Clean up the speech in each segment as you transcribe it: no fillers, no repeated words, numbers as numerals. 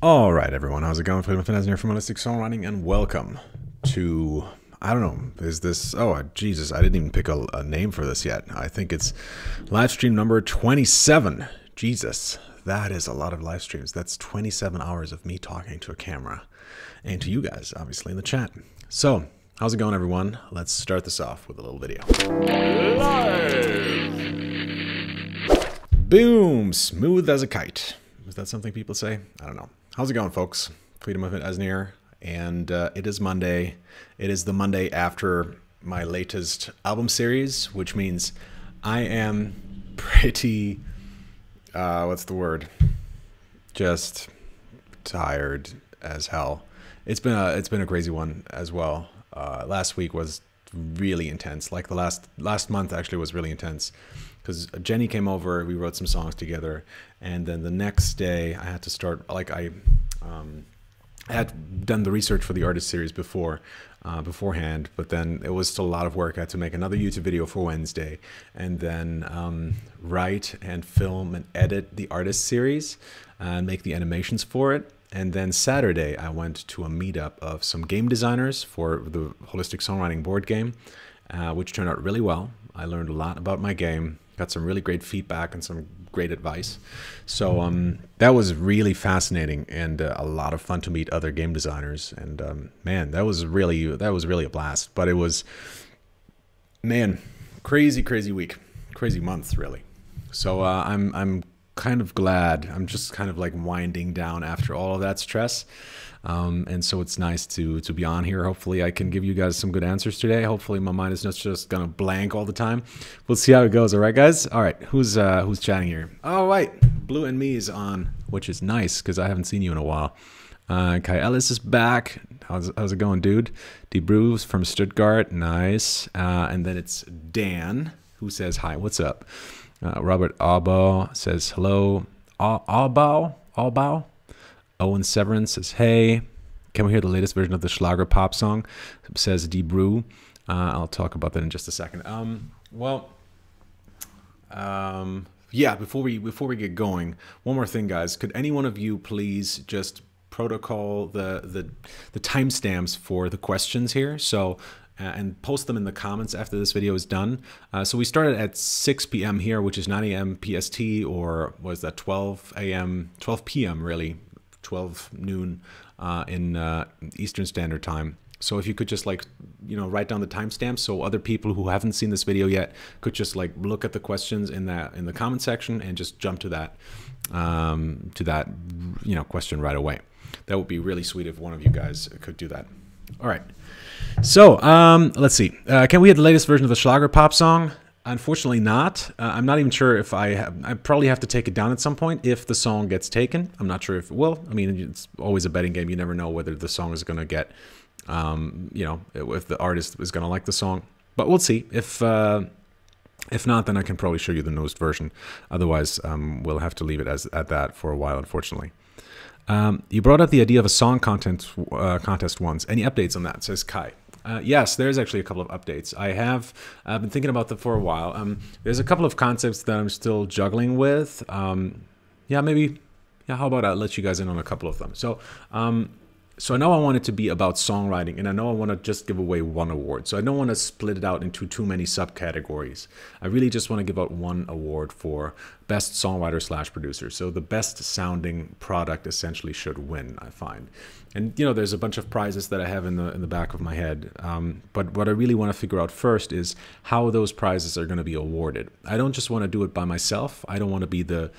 All right, everyone. How's it going? Friedman here from Holistic Songwriting, and welcome to, I don't know, is this, oh, Jesus, I didn't even pick a name for this yet. I think it's live stream number 27. Jesus, that is a lot of live streams. That's 27 hours of me talking to a camera and to you guys, obviously, in the chat. So, how's it going, everyone? Let's start this off with a little video. Live! Boom! Smooth as a kite. Is that something people say? I don't know. How's it going, folks? Freedom of Asnir, and it is Monday. It is the Monday after my latest album series, which means I am pretty, what's the word? Just tired as hell. It's been a crazy one as well. Last week was really intense. Like the last month actually was really intense, because Jenny came over, we wrote some songs together, and then the next day I had to start, like I had done the research for the artist series beforehand, but then it was still a lot of work. I had to make another YouTube video for Wednesday, and then write and film and edit the artist series and make the animations for it. And then Saturday I went to a meetup of some game designers for the Holistic Songwriting board game, which turned out really well. I learned a lot about my game, got some really great feedback and some great advice. So that was really fascinating and a lot of fun to meet other game designers. And man, that was really a blast. But it was, man, crazy week, crazy month really. So I'm kind of glad. I'm just kind of like winding down after all of that stress. And so it's nice to be on here. Hopefully I can give you guys some good answers today. Hopefully my mind is not just gonna blank all the time. We'll see how it goes. All right, guys. All right, who's chatting here? Oh, right, Blue and Me is on, which is nice because I haven't seen you in a while. Kai Ellis is back. How's it going, dude? D Bruce from Stuttgart, nice. And then it's Dan who says hi. What's up? Robert Albaugh says hello. Albaugh. Owen Severin says, hey, can we hear the latest version of the Schlager pop song? Says D. Brew. I'll talk about that in just a second. Yeah, before we get going, one more thing, guys. Could any one of you please just protocol the timestamps for the questions here? So, and post them in the comments after this video is done. So we started at 6 p.m. here, which is 9 a.m. PST, or was that 12 p.m. really, 12 noon in Eastern Standard Time. So if you could just, like, you know, write down the timestamps so other people who haven't seen this video yet could just like look at the questions in the comment section and just jump to that you know, question right away. That would be really sweet if one of you guys could do that. All right. So let's see. Can we have the latest version of the Schlager pop song? Unfortunately not. I'm not even sure if I probably have to take it down at some point if the song gets taken. I'm not sure if it will. I mean, it's always a betting game. You never know whether the song is going to get, you know, if the artist is going to like the song. But we'll see. If not, then I can probably show you the newest version. Otherwise, we'll have to leave it at that for a while, unfortunately. You brought up the idea of a song contest once. Any updates on that? Says Kai. Yes, there's actually a couple of updates. I've been thinking about them for a while. There's a couple of concepts that I'm still juggling with. Yeah, maybe. Yeah, how about I let you guys in on a couple of them? So, so I know I want it to be about songwriting, and I know I want to just give away one award. So I don't want to split it out into too many subcategories. I really just want to give out one award for best songwriter / producer. So the best sounding product essentially should win, I find. And you know, there's a bunch of prizes that I have in the back of my head. But what I really want to figure out first is how those prizes are going to be awarded. I don't just want to do it by myself. I don't want to be the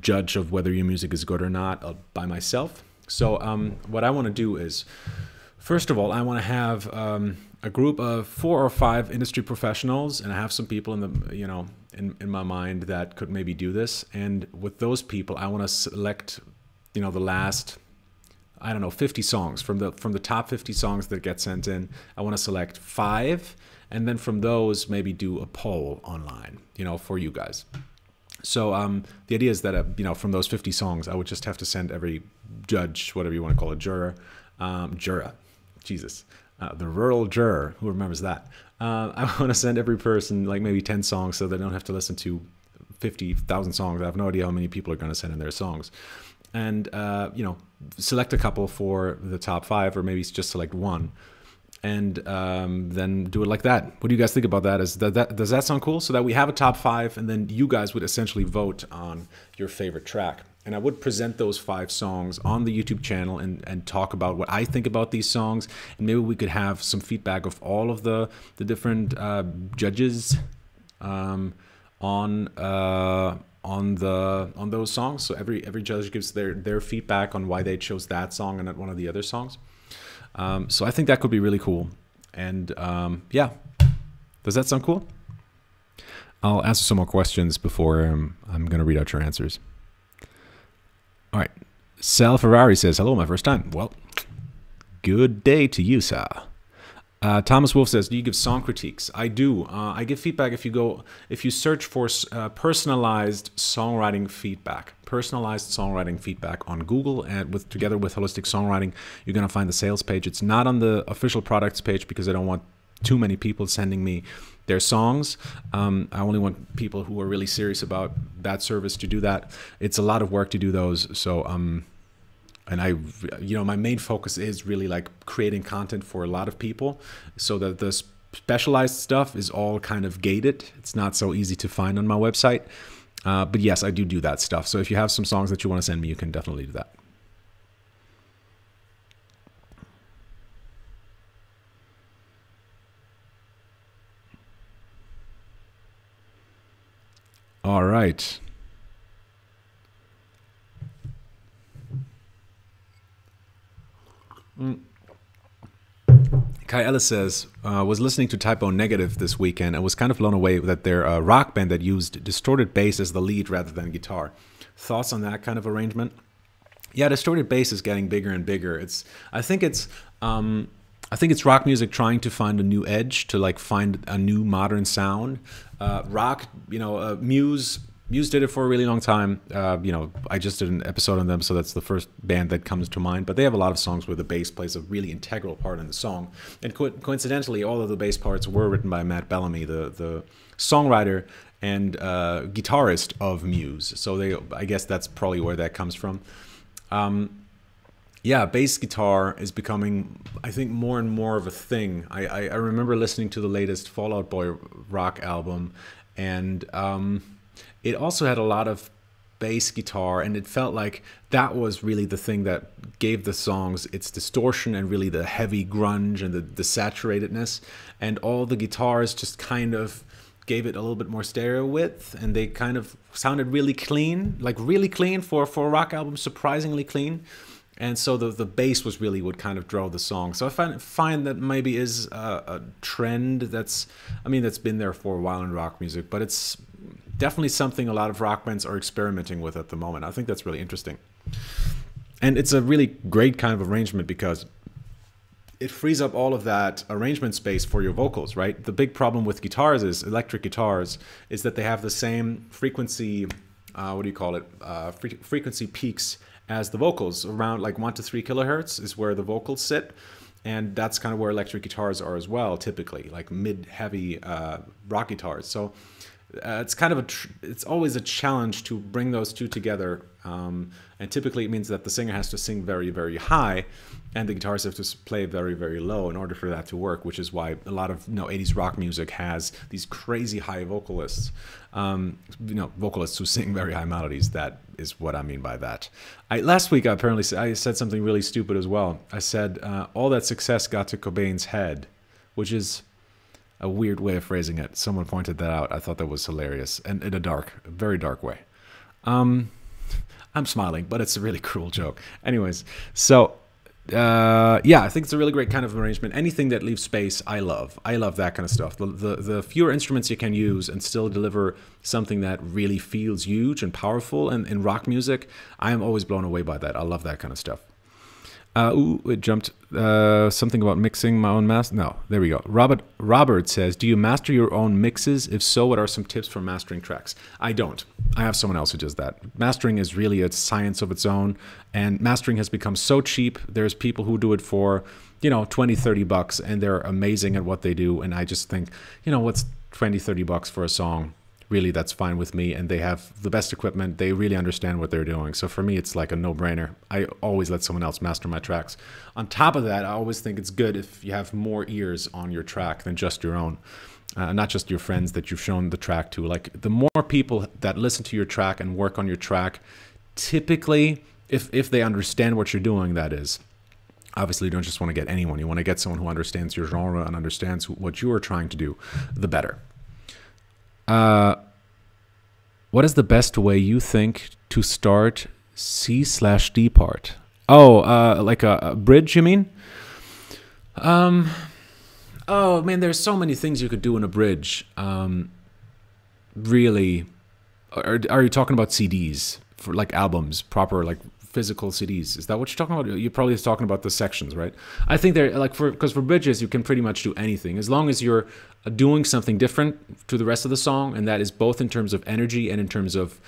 judge of whether your music is good or not by myself. So what I want to do is, first of all, I want to have a group of 4 or 5 industry professionals, and I have some people in the, you know, in my mind that could maybe do this. And with those people, I want to select, you know, the last, I don't know, 50 songs from the top 50 songs that get sent in. I want to select 5, and then from those maybe do a poll online, you know, for you guys. So the idea is that, you know, from those 50 songs, I would just have to send every judge, whatever you want to call it, juror, Jesus, the rural juror, who remembers that? I want to send every person like maybe 10 songs so they don't have to listen to 50,000 songs. I have no idea how many people are going to send in their songs. and you know, select a couple for the top 5, or maybe just select one, and then do it like that. What do you guys think about that? Does that sound cool? So that we have a top 5, and then you guys would essentially vote on your favorite track. And I would present those 5 songs on the YouTube channel and talk about what I think about these songs. And maybe we could have some feedback of all of the different judges on those songs. So every judge gives their feedback on why they chose that song and not one of the other songs. So I think that could be really cool. And yeah, does that sound cool? I'll answer some more questions before I'm going to read out your answers. All right. Sal Ferrari says, hello, my first time. Well, good day to you, sir. Thomas Wolf says, do you give song critiques? I do. I give feedback if you search for personalized songwriting feedback. Personalized songwriting feedback on Google, and together with Holistic Songwriting, you're going to find the sales page. It's not on the official products page because I don't want too many people sending me their songs. I only want people who are really serious about that service to do that. It's a lot of work to do those. So, and I, you know, my main focus is really like creating content for a lot of people, so that the specialized stuff is all kind of gated. It's not so easy to find on my website. But yes, I do that stuff. So if you have some songs that you want to send me, you can definitely do that. All right. Kai Ellis says, was listening to Typo Negative this weekend and was kind of blown away that they're a rock band that used distorted bass as the lead rather than guitar. Thoughts on that kind of arrangement? Yeah, distorted bass is getting bigger and bigger. I think it's rock music trying to find a new edge, to like find a new modern sound. Rock, you know, Muse did it for a really long time. You know, I just did an episode on them, so that's the first band that comes to mind. But they have a lot of songs where the bass plays a really integral part in the song. And coincidentally, all of the bass parts were written by Matt Bellamy, the songwriter and guitarist of Muse. So I guess that's probably where that comes from. Yeah, bass guitar is becoming, I think, more and more of a thing. I remember listening to the latest Fall Out Boy rock album, and it also had a lot of bass guitar, and it felt like that was really the thing that gave the songs its distortion and really the heavy grunge and the saturatedness. And all the guitars just kind of gave it a little bit more stereo width, and they kind of sounded really clean, like really clean for a rock album, surprisingly clean. And so the bass was really what kind of drove the song. So I find that maybe is a trend that's been there for a while in rock music, but it's definitely something a lot of rock bands are experimenting with at the moment. I think that's really interesting. And it's a really great kind of arrangement because it frees up all of that arrangement space for your vocals, right? The big problem with guitars is, electric guitars, is that they have the same frequency, frequency peaks as the vocals. Around like 1 to 3 kilohertz is where the vocals sit. And that's kind of where electric guitars are as well, typically, like mid-heavy rock guitars. So it's kind of it's always a challenge to bring those two together. And typically it means that the singer has to sing very, very high, and the guitarists have to play very, very low in order for that to work, which is why a lot of 80s rock music has these crazy high vocalists, vocalists who sing very high melodies. That is what I mean by that. Last week, I said something really stupid as well. I said, all that success got to Cobain's head, which is a weird way of phrasing it. Someone pointed that out. I thought that was hilarious, and in a very dark way. I'm smiling, but it's a really cruel joke. Anyways, so yeah, I think it's a really great kind of arrangement. Anything that leaves space, I love. I love that kind of stuff. The fewer instruments you can use and still deliver something that really feels huge and powerful. And in rock music, I am always blown away by that. I love that kind of stuff. It jumped. Something about mixing my own master. No, there we go. Robert says, do you master your own mixes? If so, what are some tips for mastering tracks? I don't. I have someone else who does that. Mastering is really a science of its own, and mastering has become so cheap. There's people who do it for, $20-30, and they're amazing at what they do. And I just think, what's $20-30 for a song really that's fine with me, and they have the best equipment. They really understand what they're doing. So for me, it's like a no-brainer. I always let someone else master my tracks. On top of that, I always think it's good if you have more ears on your track than just your own. Not just your friends that you've shown the track to. Like, the more people that listen to your track and work on your track, typically, if they understand what you're doing, that is. Obviously, you don't just want to get anyone. You want to get someone who understands your genre and understands what you are trying to do, the better. What is the best way you think to start C/D part? Oh, like a bridge, you mean? Oh, man, there's so many things you could do in a bridge. Really, are you talking about CDs, for like albums, proper like physical CDs? Is that what you're talking about? You're probably talking about the sections, right? I think they're like, because for bridges, you can pretty much do anything as long as you're doing something different to the rest of the song, and that is both in terms of energy and in terms of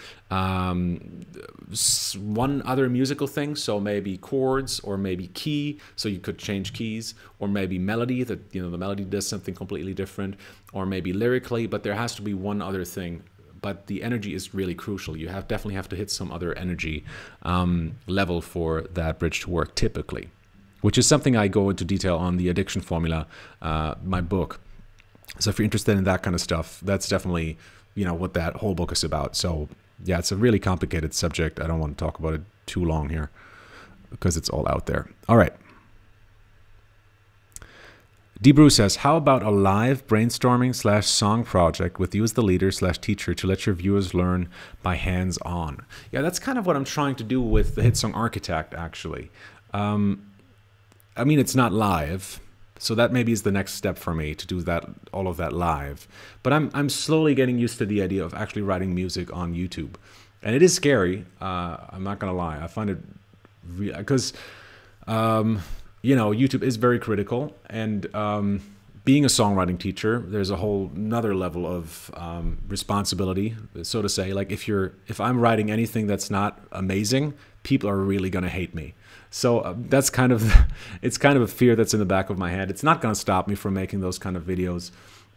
one other musical thing. So maybe chords, or maybe key, so you could change keys, or maybe melody, that, you know, the melody does something completely different, or maybe lyrically, but there has to be one other thing. But the energy is really crucial. You definitely have to hit some other energy level for that bridge to work, typically, which is something I go into detail on the Addiction Formula, my book. So if you're interested in that kind of stuff, that's definitely, you know, what that whole book is about. So yeah, it's a really complicated subject. I don't want to talk about it too long here because it's all out there. All right. D. Brew says, how about a live brainstorming / song project with you as the leader / teacher to let your viewers learn by hands-on? Yeah, that's kind of what I'm trying to do with the Hit Song Architect, actually. I mean, it's not live, so that maybe is the next step for me, to do that, all of that live. But I'm slowly getting used to the idea of actually writing music on YouTube. And it is scary, I'm not going to lie. I find it real, because you know, YouTube is very critical, and being a songwriting teacher, there's a whole another level of responsibility, so to say. Like, if I'm writing anything that's not amazing, people are really going to hate me. So that's kind of, it's kind of a fear that's in the back of my head. It's not going to stop me from making those kind of videos,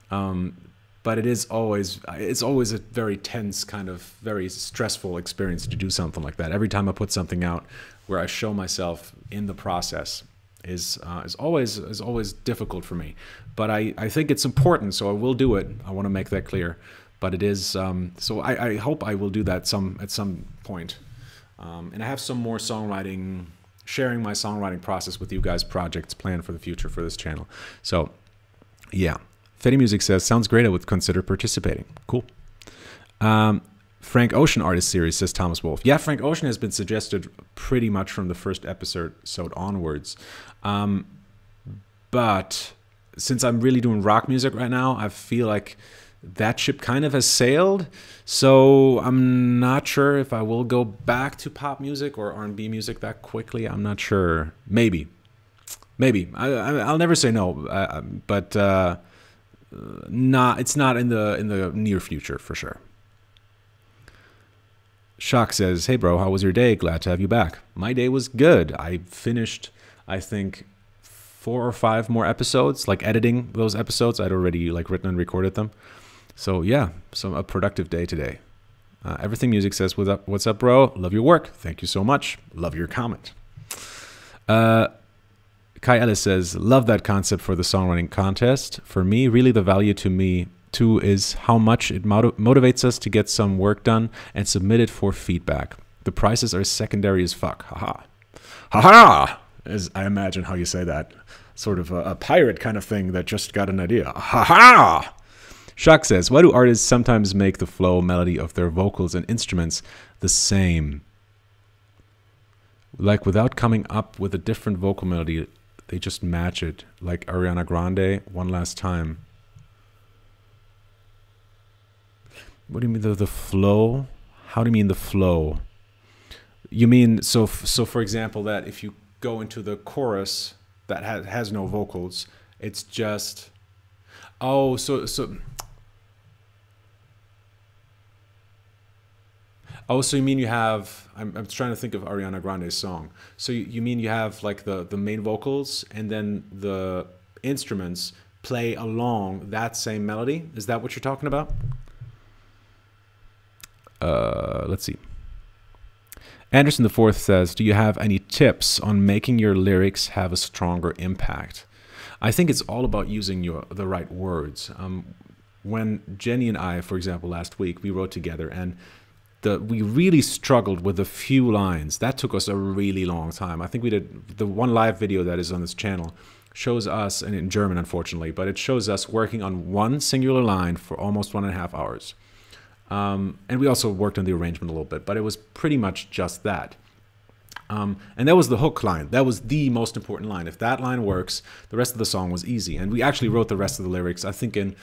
but it's always a very tense, kind of very stressful experience to do something like that. Every time I put something out where I show myself in the process, is always difficult for me, but I think it's important, so I will do it. I want to make that clear, but it is so I hope I will do that at some point, and I have some more sharing my songwriting process with you guys projects planned for the future for this channel. So yeah, Fetty Music says, sounds great, I would consider participating. Cool. Frank Ocean Artist Series, says Thomas Wolf. Yeah, Frank Ocean has been suggested pretty much from the first episode onwards. But since I'm really doing rock music right now, I feel like that ship kind of has sailed. So I'm not sure if I will go back to pop music or R&B music that quickly. I'm not sure. Maybe. I'll never say no. But it's not in the near future for sure. Shock says, hey bro, how was your day? Glad to have you back. My day was good. I finished, I think, 4 or 5 more episodes, like editing those episodes. I'd already like written and recorded them. So yeah, a productive day today. Everything Music says, what's up bro? Love your work. Thank you so much. Love your comment. Kai Ellis says, love that concept for the songwriting contest. For me, really the value to me too is how much it motivates us to get some work done and submit it for feedback. The prizes are secondary as fuck. Haha. Haha! As I imagine how you say that. Sort of a pirate kind of thing that just got an idea. Haha! Shock says, why do artists sometimes make the flow melody of their vocals and instruments the same? Like, without coming up with a different vocal melody, they just match it. Like Ariana Grande, One Last Time. What do you mean the flow? How do you mean the flow? You mean, so for example, that if you go into the chorus that has no vocals, it's just, oh, so you mean you have, I'm trying to think of Ariana Grande's song. So you mean you have like the main vocals and then the instruments play along that same melody? Is that what you're talking about? Let's see. Anderson IV says, do you have any tips on making your lyrics have a stronger impact? I think it's all about using the right words. When Jenny and I, for example, last week, we wrote together, and we really struggled with a few lines. That took us a really long time. I think we did the one live video that is on this channel shows us, and in German unfortunately, but it shows us working on one singular line for almost 1.5 hours. And we also worked on the arrangement a little bit, but it was pretty much just that. And that was the hook line. That was the most important line. If that line works, the rest of the song was easy. And we actually wrote the rest of the lyrics, I think, in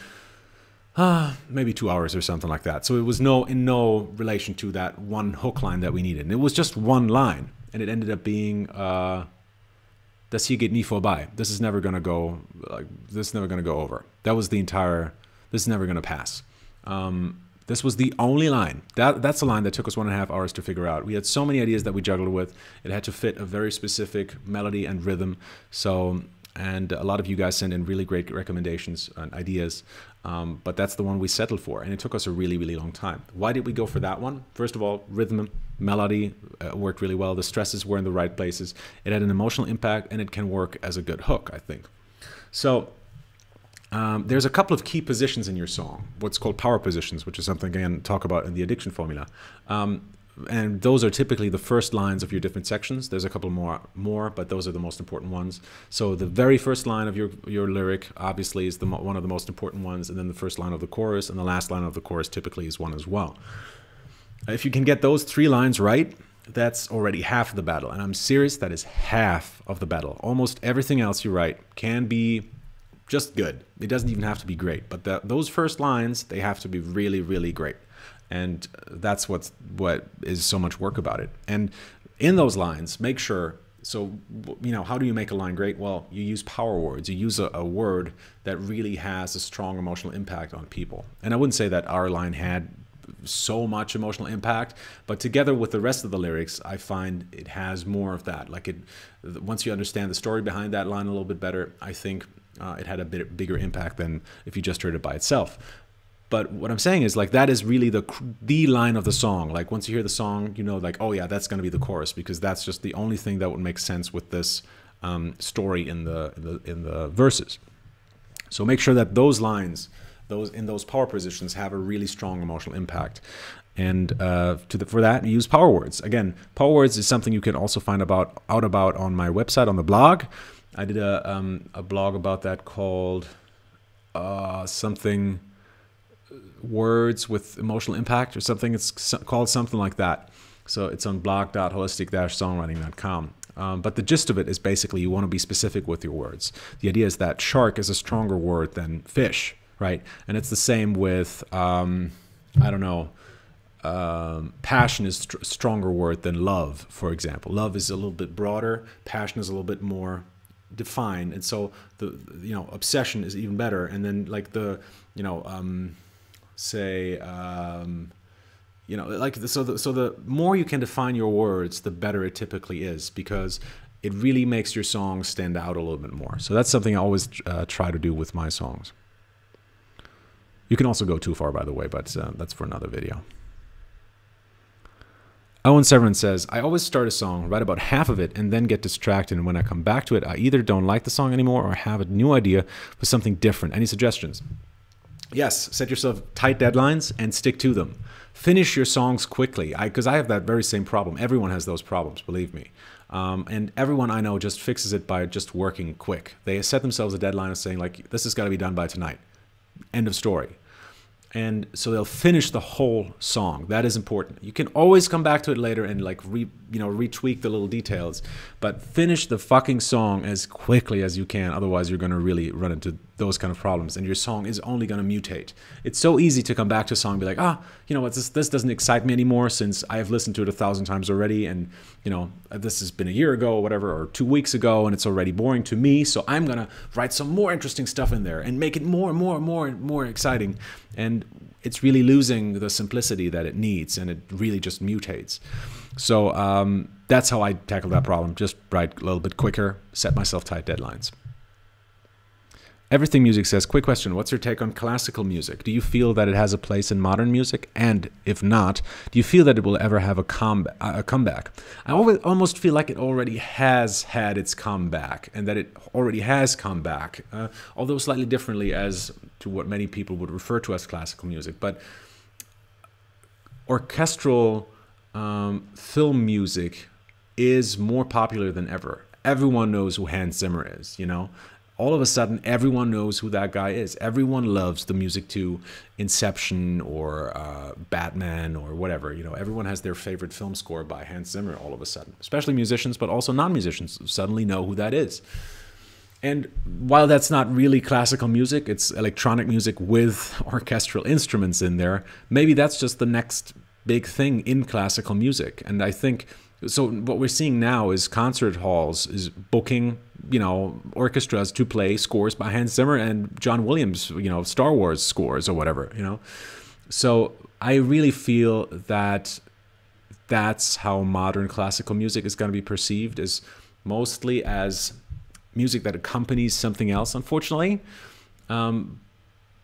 maybe 2 hours or something like that. So it was in no relation to that one hook line that we needed. And it was just one line, and it ended up being "Das hier geht nie vorbei." This is never gonna go. This is never gonna go over. That was the entire. This is never gonna pass. This was the only line. That's a line that took us 1.5 hours to figure out. We had so many ideas that we juggled with. It had to fit a very specific melody and rhythm. So, and a lot of you guys sent in really great recommendations and ideas. But that's the one we settled for, and it took us a really, really long time. Why did we go for that one? First of all, rhythm, melody worked really well. The stresses were in the right places. It had an emotional impact, and it can work as a good hook, I think. So there's a couple of key positions in your song, what's called power positions, which is something, again, talk about in the addiction formula. And those are typically the first lines of your different sections. There's a couple more, but those are the most important ones. So the very first line of your lyric obviously is one of the most important ones, and then the first line of the chorus, and the last line of the chorus typically is one as well. If you can get those 3 lines right, that's already half of the battle. And I'm serious, that is half of the battle. Almost everything else you write can be just good. It doesn't even have to be great, but those first lines, they have to be really, really great. And that's what is so much work about it. And in those lines, make sure, so, you know, how do you make a line great? Well, you use power words. You use a word that really has a strong emotional impact on people. And I wouldn't say that our line had so much emotional impact, but together with the rest of the lyrics, I find it has more of that. Like once you understand the story behind that line a little bit better, I think it had a bit bigger impact than if you just heard it by itself. But what I'm saying is, like, that is really the line of the song. Like, once you hear the song, you know, like, oh yeah, that's going to be the chorus, because that's just the only thing that would make sense with this story in the verses. So make sure that those lines, in those power positions, have a really strong emotional impact. And for that, use power words. Again, power words is something you can also find out about on my website, on the blog. I did a blog about that called something words with emotional impact or something. It's called something like that. So it's on blog.holistic-songwriting.com. But the gist of it is basically you want to be specific with your words. The idea is that shark is a stronger word than fish, right? And it's the same with, I don't know, passion is a stronger word than love, for example. Love is a little bit broader. Passion is a little bit more defined. And so obsession is even better. And then like the, so the more you can define your words, the better it typically is, because it really makes your song stand out a little bit more. So that's something I always try to do with my songs. You can also go too far, by the way, but that's for another video. Owen Severin says, I always start a song, write about half of it, and then get distracted. And when I come back to it, I either don't like the song anymore or have a new idea for something different. Any suggestions? Yes, set yourself tight deadlines and stick to them. Finish your songs quickly, because I have that very same problem. Everyone has those problems, believe me. And everyone I know just fixes it by just working quick. They set themselves a deadline of saying, like, this has got to be done by tonight. End of story. And so they'll finish the whole song. That is important. You can always come back to it later and like retweak the little details, but finish the fucking song as quickly as you can. Otherwise, you're going to really run into those kind of problems, and your song is only going to mutate. It's so easy to come back to a song and be like, you know what, this doesn't excite me anymore since I have listened to it 1,000 times already, and this has been a year ago or whatever, or 2 weeks ago, and it's already boring to me. So I'm gonna write some more interesting stuff in there and make it more and more and more and more exciting. And it's really losing the simplicity that it needs, and it really just mutates. So that's how I tackle that problem. Just write a little bit quicker, set myself tight deadlines. Everything Music says, quick question, what's your take on classical music? Do you feel that it has a place in modern music? And if not, do you feel that it will ever have a comeback? I almost feel like it already has had its comeback, and that it already has come back, although slightly differently as to what many people would refer to as classical music. But orchestral film music is more popular than ever. Everyone knows who Hans Zimmer is, you know? All of a sudden, everyone knows who that guy is. Everyone loves the music to Inception or Batman or whatever. You know, everyone has their favorite film score by Hans Zimmer all of a sudden. Especially musicians, but also non-musicians suddenly know who that is. And while that's not really classical music, it's electronic music with orchestral instruments in there, maybe that's just the next big thing in classical music. And I think, so what we're seeing now is concert halls is booking, you know, orchestras to play scores by Hans Zimmer and John Williams, you know, Star Wars scores or whatever, you know. So I really feel that that's how modern classical music is going to be perceived, as mostly as music that accompanies something else, unfortunately.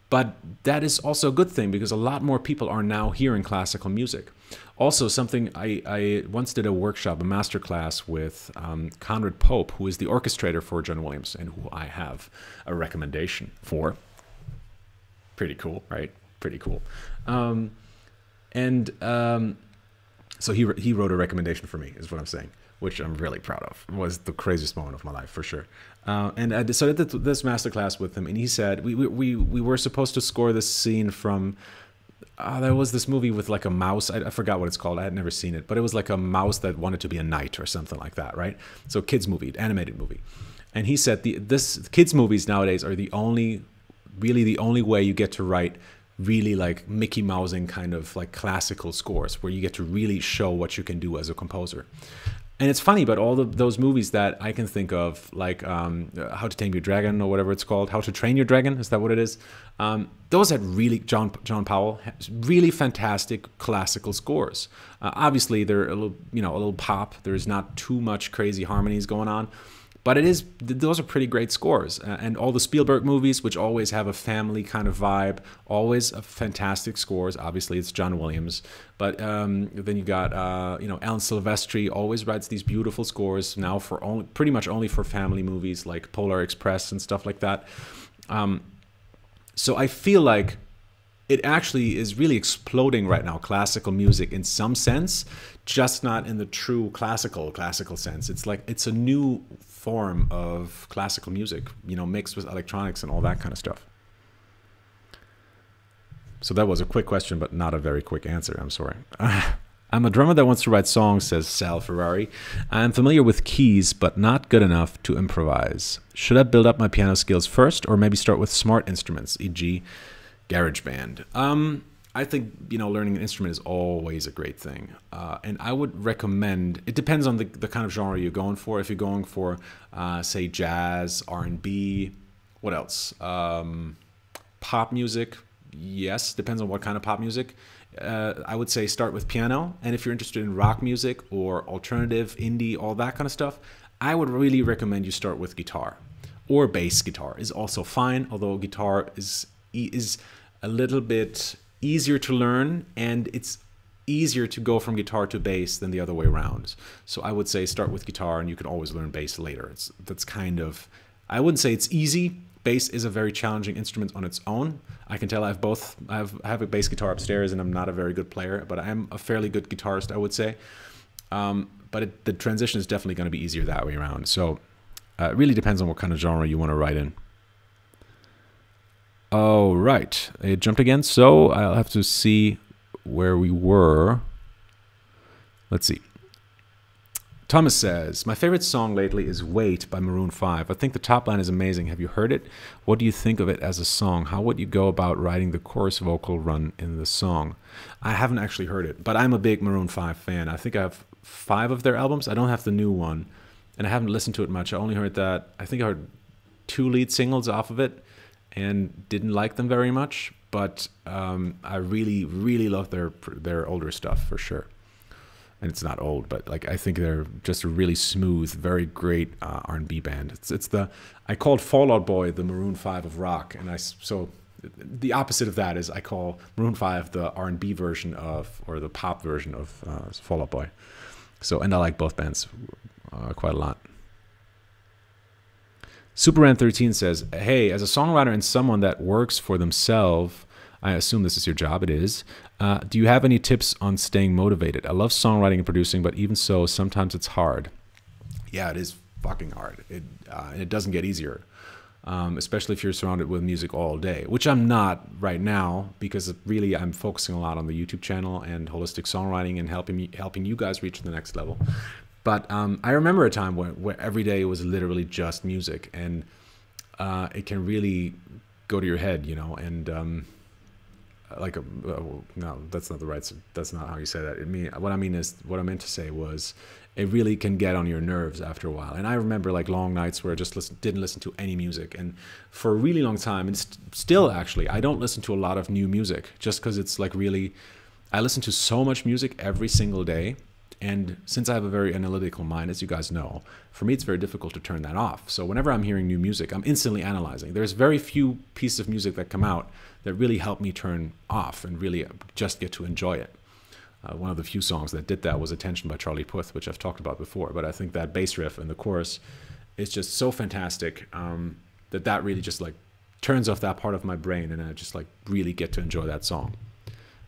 But that is also a good thing, because a lot more people are now hearing classical music. Also, something I once did a workshop, a masterclass with Conrad Pope, who is the orchestrator for John Williams and who I have a recommendation for. Pretty cool, right? Pretty cool. So he wrote a recommendation for me, is what I'm saying, which I'm really proud of. It was the craziest moment of my life, for sure. And I decided this masterclass with him, and he said we were supposed to score this scene from. There was this movie with like a mouse. I forgot what it's called. I had never seen it, but it was like a mouse that wanted to be a knight or something like that, right? So kids movie, animated movie. And he said this kids movies nowadays are really the only way you get to write really like Mickey Mousing kind of like classical scores, where you get to really show what you can do as a composer. And it's funny, but all those movies that I can think of, like How to Tame Your Dragon or whatever it's called, How to Train Your Dragon, is that what it is? Those had really, John Powell, really fantastic classical scores. Obviously, they're a little pop. There's not too much crazy harmonies going on. But those are pretty great scores. And all the Spielberg movies, which always have a family kind of vibe, always fantastic scores. Obviously, it's John Williams. But then you got, Alan Silvestri always writes these beautiful scores now for pretty much only for family movies like Polar Express and stuff like that. So I feel like it actually is really exploding right now, classical music in some sense, just not in the true classical sense. It's like it's a new form of classical music, mixed with electronics and all that kind of stuff. So that was a quick question, but not a very quick answer. I'm sorry. I'm a drummer that wants to write songs, says Sal Ferrari. I'm familiar with keys, but not good enough to improvise. Should I build up my piano skills first, or maybe start with smart instruments, e.g. GarageBand? I think, learning an instrument is always a great thing. And I would recommend, it depends on the kind of genre you're going for. If you're going for, say, jazz, R&B, what else? Pop music, yes, depends on what kind of pop music. I would say start with piano. And if you're interested in rock music or alternative, indie, all that kind of stuff, I would really recommend you start with guitar. Or bass guitar is also fine, although guitar is a little bit easier to learn, and it's easier to go from guitar to bass than the other way around. So I would say start with guitar, and you can always learn bass later. That's kind of, I wouldn't say it's easy. Bass is a very challenging instrument on its own. I can tell I have a bass guitar upstairs, and I'm not a very good player, but I'm a fairly good guitarist, I would say. But the transition is definitely going to be easier that way around. So it really depends on what kind of genre you want to write in. Oh, right. It jumped again, so I'll have to see where we were. Let's see. Thomas says, my favorite song lately is Wait by Maroon 5. I think the top line is amazing. Have you heard it? What do you think of it as a song? How would you go about writing the chorus vocal run in the song? I haven't actually heard it, but I'm a big Maroon 5 fan. I think I have 5 of their albums. I don't have the new one, and I haven't listened to it much. I only heard that. I think I heard 2 lead singles off of it and didn't like them very much, but I really, really love their older stuff for sure. and it's not old, but like I think they're just a really smooth, very great R&B band. I called Fall Out Boy the Maroon 5 of rock, and so the opposite of that is I call Maroon 5 the R&B version of, or the pop version of Fall Out Boy. So, and I like both bands quite a lot. Superman13 says, hey, as a songwriter and someone that works for themselves, I assume this is your job, it is. Do you have any tips on staying motivated? I love songwriting and producing, but even so, sometimes it's hard. Yeah, it is fucking hard. It doesn't get easier, especially if you're surrounded with music all day, which I'm not right now, because really I'm focusing a lot on the YouTube channel and holistic songwriting and helping you guys reach the next level. But I remember a time where every day was literally just music, and it can really go to your head, you know, and no, that's not how you say that. What I meant to say was, it really can get on your nerves after a while. And I remember like long nights where I just didn't listen to any music, and for a really long time, and still actually, I don't listen to a lot of new music, just because it's like really, I listen to so much music every single day. And since I have a very analytical mind, as you guys know, for me it's very difficult to turn that off. So whenever I'm hearing new music, I'm instantly analyzing. There's very few pieces of music that come out that really help me turn off and really just get to enjoy it. One of the few songs that did that was Attention by Charlie Puth, which I've talked about before. But I think that bass riff and the chorus is just so fantastic that really just like turns off that part of my brain, and I just like really get to enjoy that song.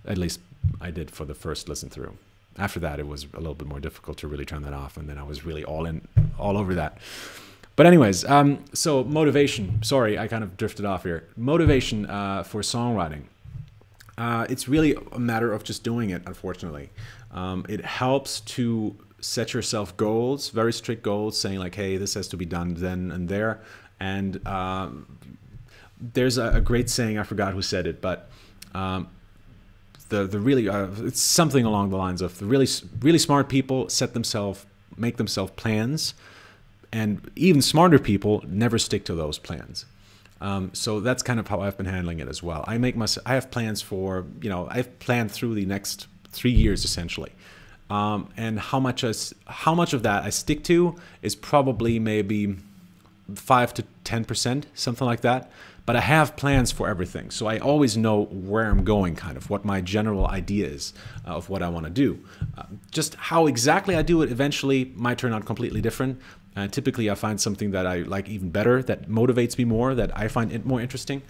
At least I did for the first listen through. After that, it was a little bit more difficult to really turn that off, and then I was really all over that. But anyways, so motivation. Sorry, I kind of drifted off here. Motivation for songwriting. It's really a matter of just doing it, unfortunately. It helps to set yourself goals, very strict goals, saying like, hey, this has to be done then and there. And there's a great saying, I forgot who said it, but it's something along the lines of the really smart people make themselves plans, and even smarter people never stick to those plans. So that's kind of how I've been handling it as well. I have plans for, you know, I've planned through the next 3 years essentially, and how much of that I stick to is probably maybe 5 to 10%, something like that. But I have plans for everything, so I always know where I'm going, kind of what my general idea is of what I want to do. Just how exactly I do it eventually might turn out completely different. Typically, I find something that I like even better, that motivates me more, that I find it more interesting.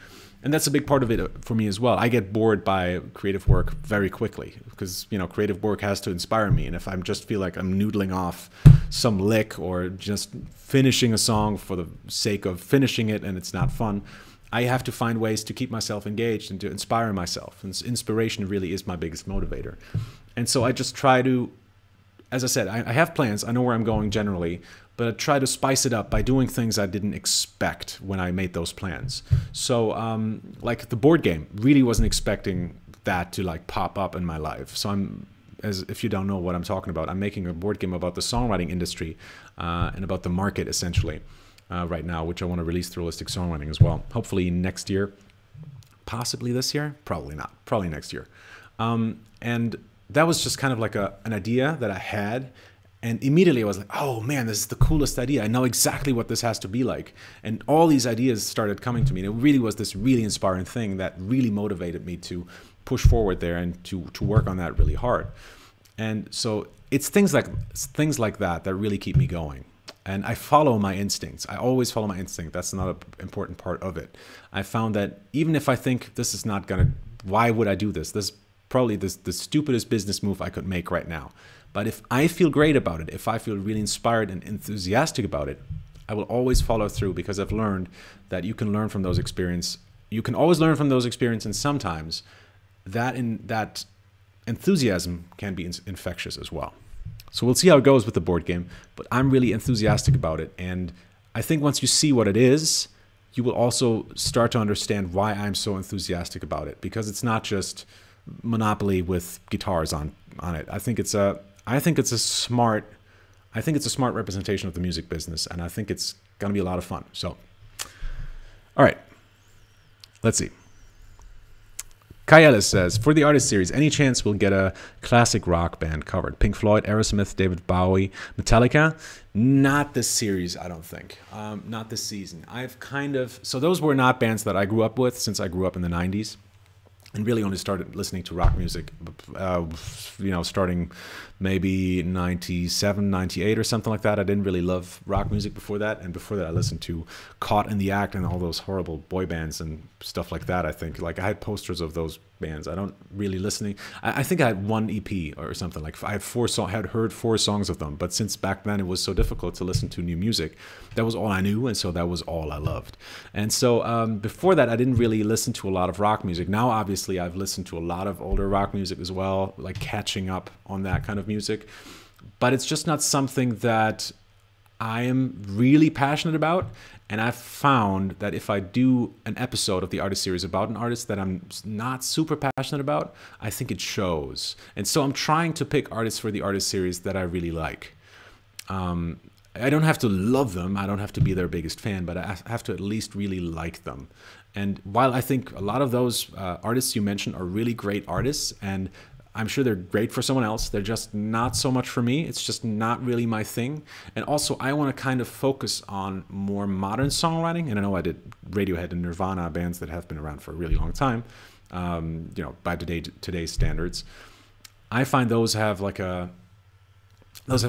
And that's a big part of it for me as well. I get bored by creative work very quickly because, you know, creative work has to inspire me. And if I just feel like I'm noodling off some lick or just finishing a song for the sake of finishing it and it's not fun, I have to find ways to keep myself engaged and to inspire myself. And inspiration really is my biggest motivator. And so I just try to, as I said, I have plans. I know where I'm going generally, but I try to spice it up by doing things I didn't expect when I made those plans. So like the board game, really wasn't expecting that to like pop up in my life. So if you don't know what I'm talking about, I'm making a board game about the songwriting industry and about the market essentially. Right now, which I want to release through holistic songwriting as well. Hopefully next year, possibly this year, probably not, probably next year. And that was just kind of like an idea that I had, and immediately I was like, oh man, this is the coolest idea. I know exactly what this has to be like. And all these ideas started coming to me, and it really was this really inspiring thing that really motivated me to push forward there and to work on that really hard. And so it's things like that that really keep me going. And I follow my instincts. I always follow my instinct. That's another important part of it. I found that even if I think this is not gonna, why would I do this? This is probably the stupidest business move I could make right now. But if I feel great about it, if I feel really inspired and enthusiastic about it, I will always follow through, because I've learned that you can learn from those experiences. You can always learn from those experiences, and sometimes that enthusiasm can be infectious as well. So we'll see how it goes with the board game, but I'm really enthusiastic about it. And I think once you see what it is, you will also start to understand why I'm so enthusiastic about it, because it's not just Monopoly with guitars on it. I think it's a smart representation of the music business, and I think it's going to be a lot of fun. So, all right, let's see. Kai Ellis says, for the artist series, any chance we'll get a classic rock band covered? Pink Floyd, Aerosmith, David Bowie, Metallica? Not this series, I don't think. Not this season. So those were not bands that I grew up with, since I grew up in the 90s. And really only started listening to rock music, starting maybe 97, 98 or something like that. I didn't really love rock music before that. And before that, I listened to Caught in the Act and all those horrible boy bands and stuff like that, I think. Like, I had posters of those bands. I don't really listening. I think I had one EP or something. Like, I had heard 4 songs of them. But since back then it was so difficult to listen to new music, that was all I knew. And so that was all I loved. And so before that, I didn't really listen to a lot of rock music. Now, obviously, I've listened to a lot of older rock music as well, like catching up on that kind of music. But it's just not something that I am really passionate about. And I've found that if I do an episode of the artist series about an artist that I'm not super passionate about, I think it shows. And so I'm trying to pick artists for the artist series that I really like. I don't have to love them. I don't have to be their biggest fan, but I have to at least really like them. And while I think a lot of those artists you mentioned are really great artists, and I'm sure they're great for someone else, they're just not so much for me. It's just not really my thing. And also, I want to kind of focus on more modern songwriting. And I know I did Radiohead and Nirvana, bands that have been around for a really long time, by today's standards. I find those have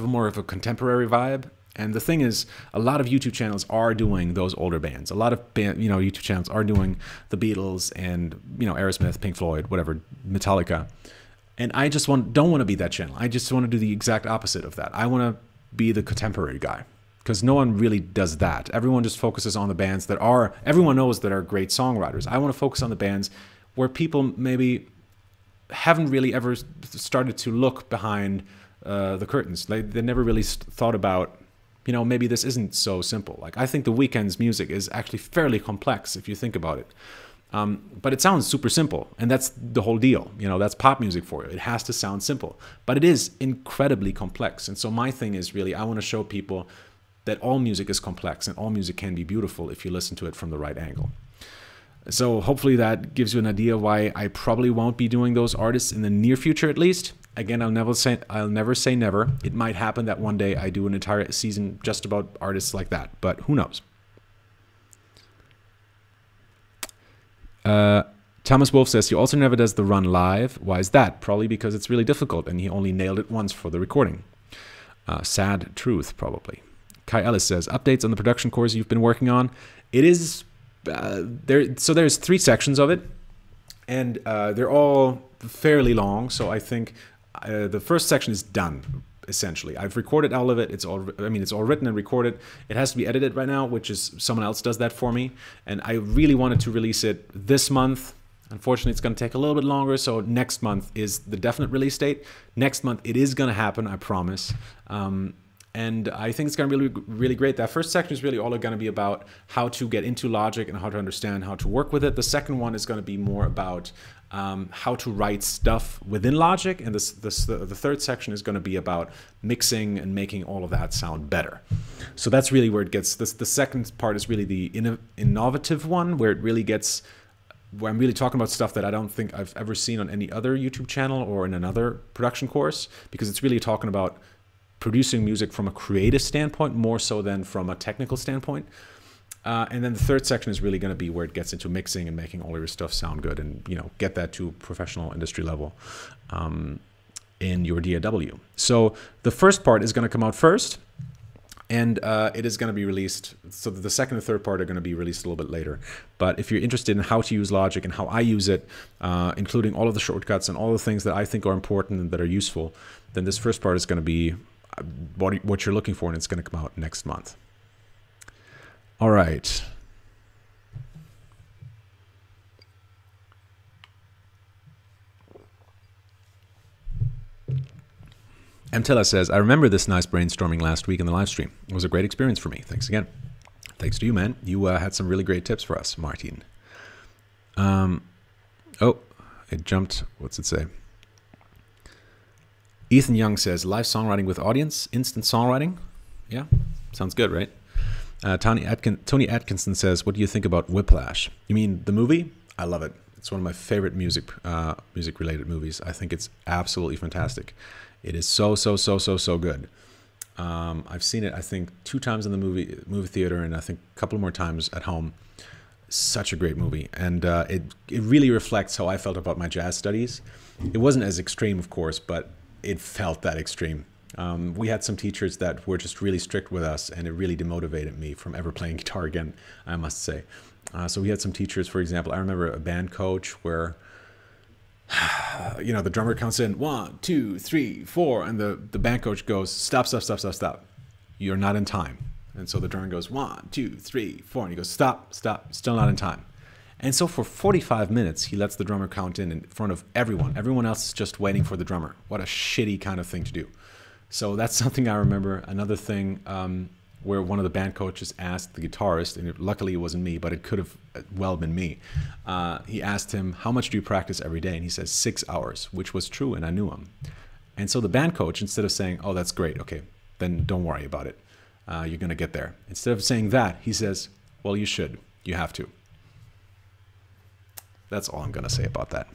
more of a contemporary vibe. And the thing is, a lot of YouTube channels are doing those older bands. A lot of YouTube channels are doing the Beatles and Aerosmith, Pink Floyd, whatever, Metallica. And I just don't want to be that channel. I just want to do the exact opposite of that. I want to be the contemporary guy, because no one really does that. Everyone just focuses on the bands that everyone knows that are great songwriters. I want to focus on the bands where people maybe haven't really ever started to look behind the curtains. They never really thought about, maybe this isn't so simple. Like, I think The Weeknd's music is actually fairly complex if you think about it. But it sounds super simple, and that's the whole deal. That's pop music for you. It has to sound simple, but it is incredibly complex. And so my thing is really, I want to show people that all music is complex and all music can be beautiful if you listen to it from the right angle. So hopefully that gives you an idea why I probably won't be doing those artists in the near future, at least. Again, I'll never say never. It might happen that one day I do an entire season just about artists like that, but who knows? Thomas Wolf says, he also never does the run live. Why is that? Probably because it's really difficult and he only nailed it once for the recording. Sad truth, probably. Kai Ellis says, updates on the production course you've been working on. It is, so there's 3 sections of it, and they're all fairly long. So I think the first section is done. Essentially, I've recorded all of it. It's all written and recorded. It has to be edited right now, which is someone else does that for me. And I really wanted to release it this month. Unfortunately, it's going to take a little bit longer. So next month is the definite release date. Next month, it is going to happen, I promise. And I think it's going to be really, really great. That first section is really all going to be about how to get into Logic and how to understand how to work with it. The second one is going to be more about how to write stuff within Logic, and the third section is going to be about mixing and making all of that sound better. So that's really where it gets. The second part is really the innovative one, where I'm really talking about stuff that I don't think I've ever seen on any other YouTube channel or in another production course, because it's really talking about producing music from a creative standpoint more so than from a technical standpoint. And then the third section is really going to be where it gets into mixing and making all your stuff sound good, and get that to professional industry level in your DAW. So the first part is going to come out first, and it is going to be released. So the second and third part are going to be released a little bit later. But if you're interested in how to use Logic and how I use it, including all of the shortcuts and all the things that I think are important and that are useful, then this first part is going to be what you're looking for, and it's going to come out next month. All right. Mtella says, I remember this nice brainstorming last week in the live stream. It was a great experience for me. Thanks again. Thanks to you, man. You had some really great tips for us, Martin. Oh, it jumped. What's it say? Ethan Young says, live songwriting with audience, instant songwriting. Yeah, sounds good, right? Tony Atkinson says, what do you think about Whiplash? You mean the movie? I love it. It's one of my favorite music related movies. I think it's absolutely fantastic. It is so good. I've seen it, I think, 2 times in the movie theater, and I think a couple more times at home. Such a great movie, and it really reflects how I felt about my jazz studies. It wasn't as extreme, of course, but it felt that extreme. We had some teachers that were just really strict with us, and it really demotivated me from ever playing guitar again, I must say. So we had some teachers, for example, I remember a band coach where, you know, the drummer counts in 1, 2, 3, 4, and the band coach goes, stop. You're not in time. And so the drummer goes 1, 2, 3, 4, and he goes, stop, still not in time. And so for 45 minutes, he lets the drummer count in front of everyone. Everyone else is just waiting for the drummer. What a shitty kind of thing to do. So that's something I remember. Another thing where one of the band coaches asked the guitarist, and luckily it wasn't me, but it could have well been me. He asked him, how much do you practice every day? And he says 6 hours, which was true, and I knew him. And so the band coach, instead of saying, oh, that's great, okay, then don't worry about it. You're going to get there. Instead of saying that, he says, well, you should. You have to. That's all I'm going to say about that.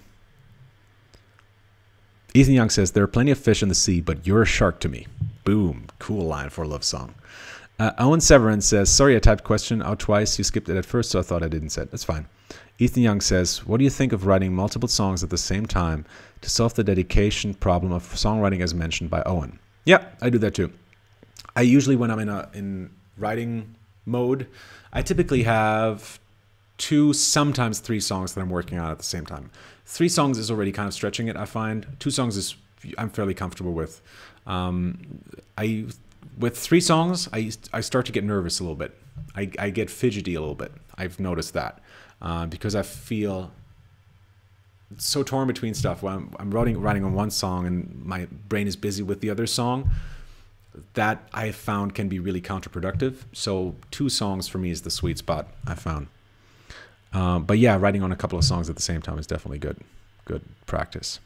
Ethan Young says, there are plenty of fish in the sea, but you're a shark to me. Boom. Cool line for a love song. Owen Severin says, sorry, I typed question out twice. You skipped it at first, so I thought I didn't say it. That's fine. Ethan Young says, what do you think of writing multiple songs at the same time to solve the dedication problem of songwriting as mentioned by Owen? Yeah, I do that too. I usually, when I'm in writing mode, I typically have 2, sometimes 3 songs that I'm working on at the same time. 3 songs is already kind of stretching it, I find. 2 songs is I'm fairly comfortable with. With 3 songs, I start to get nervous a little bit. I get fidgety a little bit. I've noticed that because I feel so torn between stuff. When I'm writing on one song and my brain is busy with the other song, that I have found can be really counterproductive. So 2 songs for me is the sweet spot, I found. But yeah, writing on a couple of songs at the same time is definitely good practice.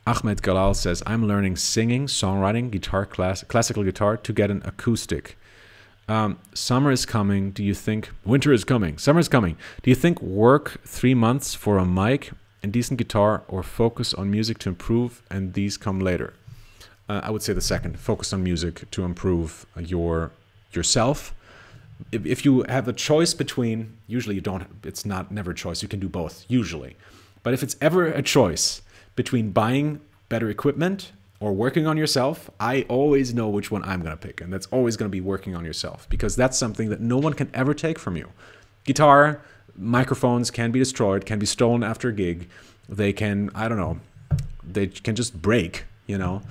Ahmed Galal says, I'm learning singing, songwriting, guitar, classical guitar to get an acoustic. Summer is coming. Do you think winter is coming? Summer is coming. Do you think work 3 months for a mic and decent guitar, or focus on music to improve and these come later? I would say the second. Focus on music to improve yourself. If you have a choice between, usually you don't. It's never a choice. You can do both usually, but if it's ever a choice between buying better equipment or working on yourself, I always know which one I'm going to pick. And that's always going to be working on yourself, because that's something that no one can ever take from you. Guitar, microphones can be destroyed, can be stolen after a gig. They can, I don't know, they can just break, you know,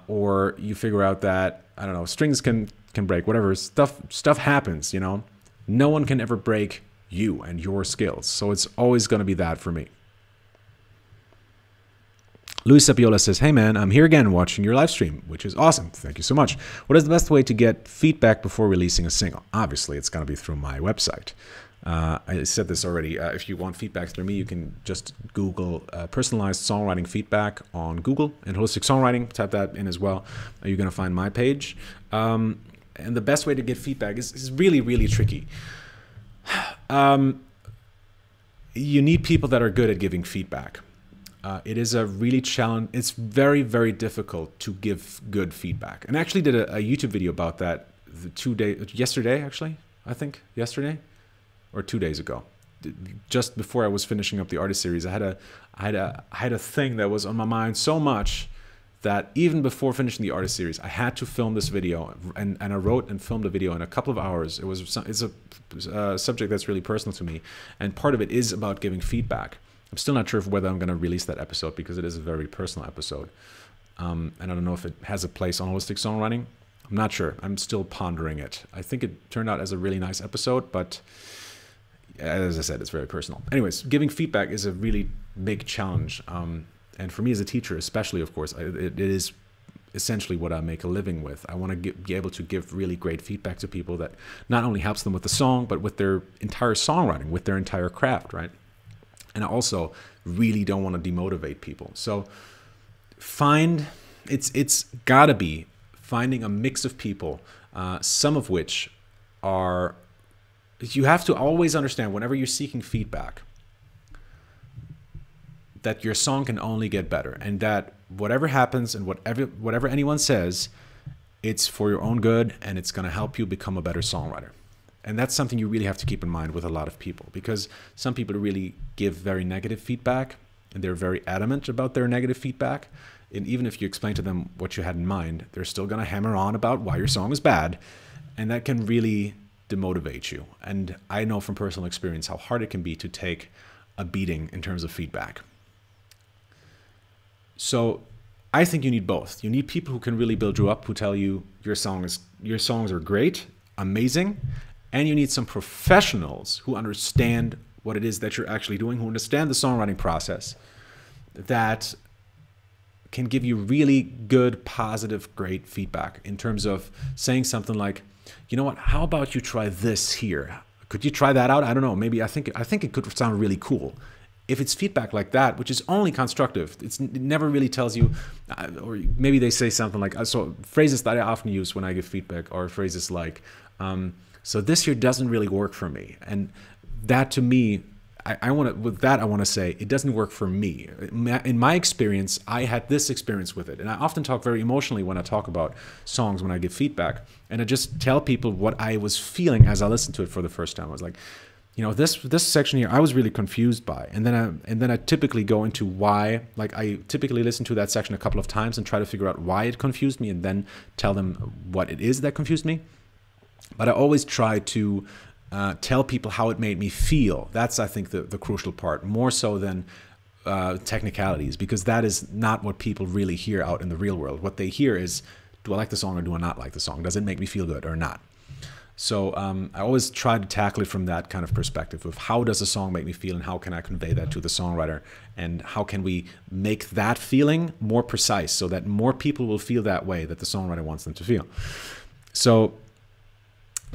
or you figure out that, I don't know, strings can break, whatever, stuff happens, you know. No one can ever break you and your skills. So it's always going to be that for me. Luis Sapiola says, hey man, I'm here again watching your live stream, which is awesome. Thank you so much. What is the best way to get feedback before releasing a single? Obviously, it's going to be through my website. I said this already. If you want feedback through me, you can just Google personalized songwriting feedback on Google, and holistic songwriting, type that in as well. You're going to find my page. And the best way to get feedback is really, really tricky. You need people that are good at giving feedback. It is a really challenge. It's very, very difficult to give good feedback. And I actually did a YouTube video about that yesterday, actually, I think yesterday or 2 days ago, just before I was finishing up the artist series. I had a thing that was on my mind so much that even before finishing the artist series, I had to film this video, and I wrote and filmed a video in a couple of hours. It's a subject that's really personal to me, and part of it is about giving feedback. I'm still not sure whether I'm going to release that episode, because it is a very personal episode. And I don't know if it has a place on holistic songwriting. I'm not sure. I'm still pondering it. I think it turned out as a really nice episode, but as I said, it's very personal. Anyways, giving feedback is a really big challenge. And for me as a teacher, especially, of course, it is essentially what I make a living with. I want to be able to give really great feedback to people that not only helps them with the song, but with their entire songwriting, with their entire craft, right? And I also really don't want to demotivate people. So it's gotta be finding a mix of people some of which are, you have to always understand whenever you're seeking feedback that your song can only get better, and that whatever happens and whatever anyone says, it's for your own good and it's going to help you become a better songwriter. And that's something you really have to keep in mind with a lot of people, because some people really give very negative feedback and they're very adamant about their negative feedback. And even if you explain to them what you had in mind, they're still going to hammer on about why your song is bad. And that can really demotivate you. And I know from personal experience how hard it can be to take a beating in terms of feedback. So I think you need both. You need people who can really build you up, who tell you your songs are great, amazing. And you need some professionals who understand what it is that you're actually doing, who understand the songwriting process, that can give you really good, positive, great feedback in terms of saying something like, you know what, how about you try this here? Could you try that out? I don't know. Maybe I think it could sound really cool. If it's feedback like that, which is only constructive, it never really tells you, or maybe they say something like, so phrases that I often use when I give feedback are phrases like, so this here doesn't really work for me. And that to me, I want to say it doesn't work for me. In my experience, I had this experience with it. And I often talk very emotionally when I talk about songs, when I give feedback. And I just tell people what I was feeling as I listened to it for the first time. I was like, you know, this section here, I was really confused by. And then I typically go into why, like I typically listen to that section a couple of times and try to figure out why it confused me and then tell them what it is that confused me. But I always try to tell people how it made me feel. That's, I think, the crucial part, more so than technicalities, because that is not what people really hear out in the real world. What they hear is, do I like the song or do I not like the song? Does it make me feel good or not? So I always try to tackle it from that kind of perspective of how does a song make me feel and how can I convey that to the songwriter, and how can we make that feeling more precise so that more people will feel that way that the songwriter wants them to feel. So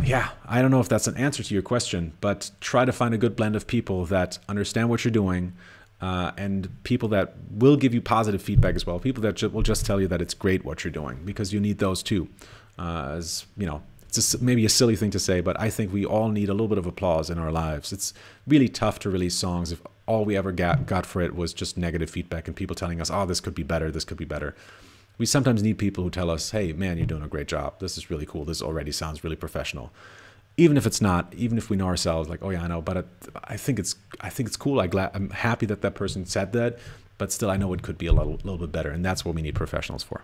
yeah, I don't know if that's an answer to your question, but try to find a good blend of people that understand what you're doing, and people that will give you positive feedback as well. People that will just tell you that it's great what you're doing, because you need those too. As you know, it's maybe a silly thing to say, but I think we all need a little bit of applause in our lives. It's really tough to release songs if all we ever got for it was just negative feedback and people telling us, oh, this could be better, this could be better. We sometimes need people who tell us, hey, man, you're doing a great job. This is really cool. This already sounds really professional. Even if it's not, even if we know ourselves, like, oh yeah, I know, but I think it's cool. I'm happy that that person said that, but still I know it could be a little bit better, and that's what we need professionals for.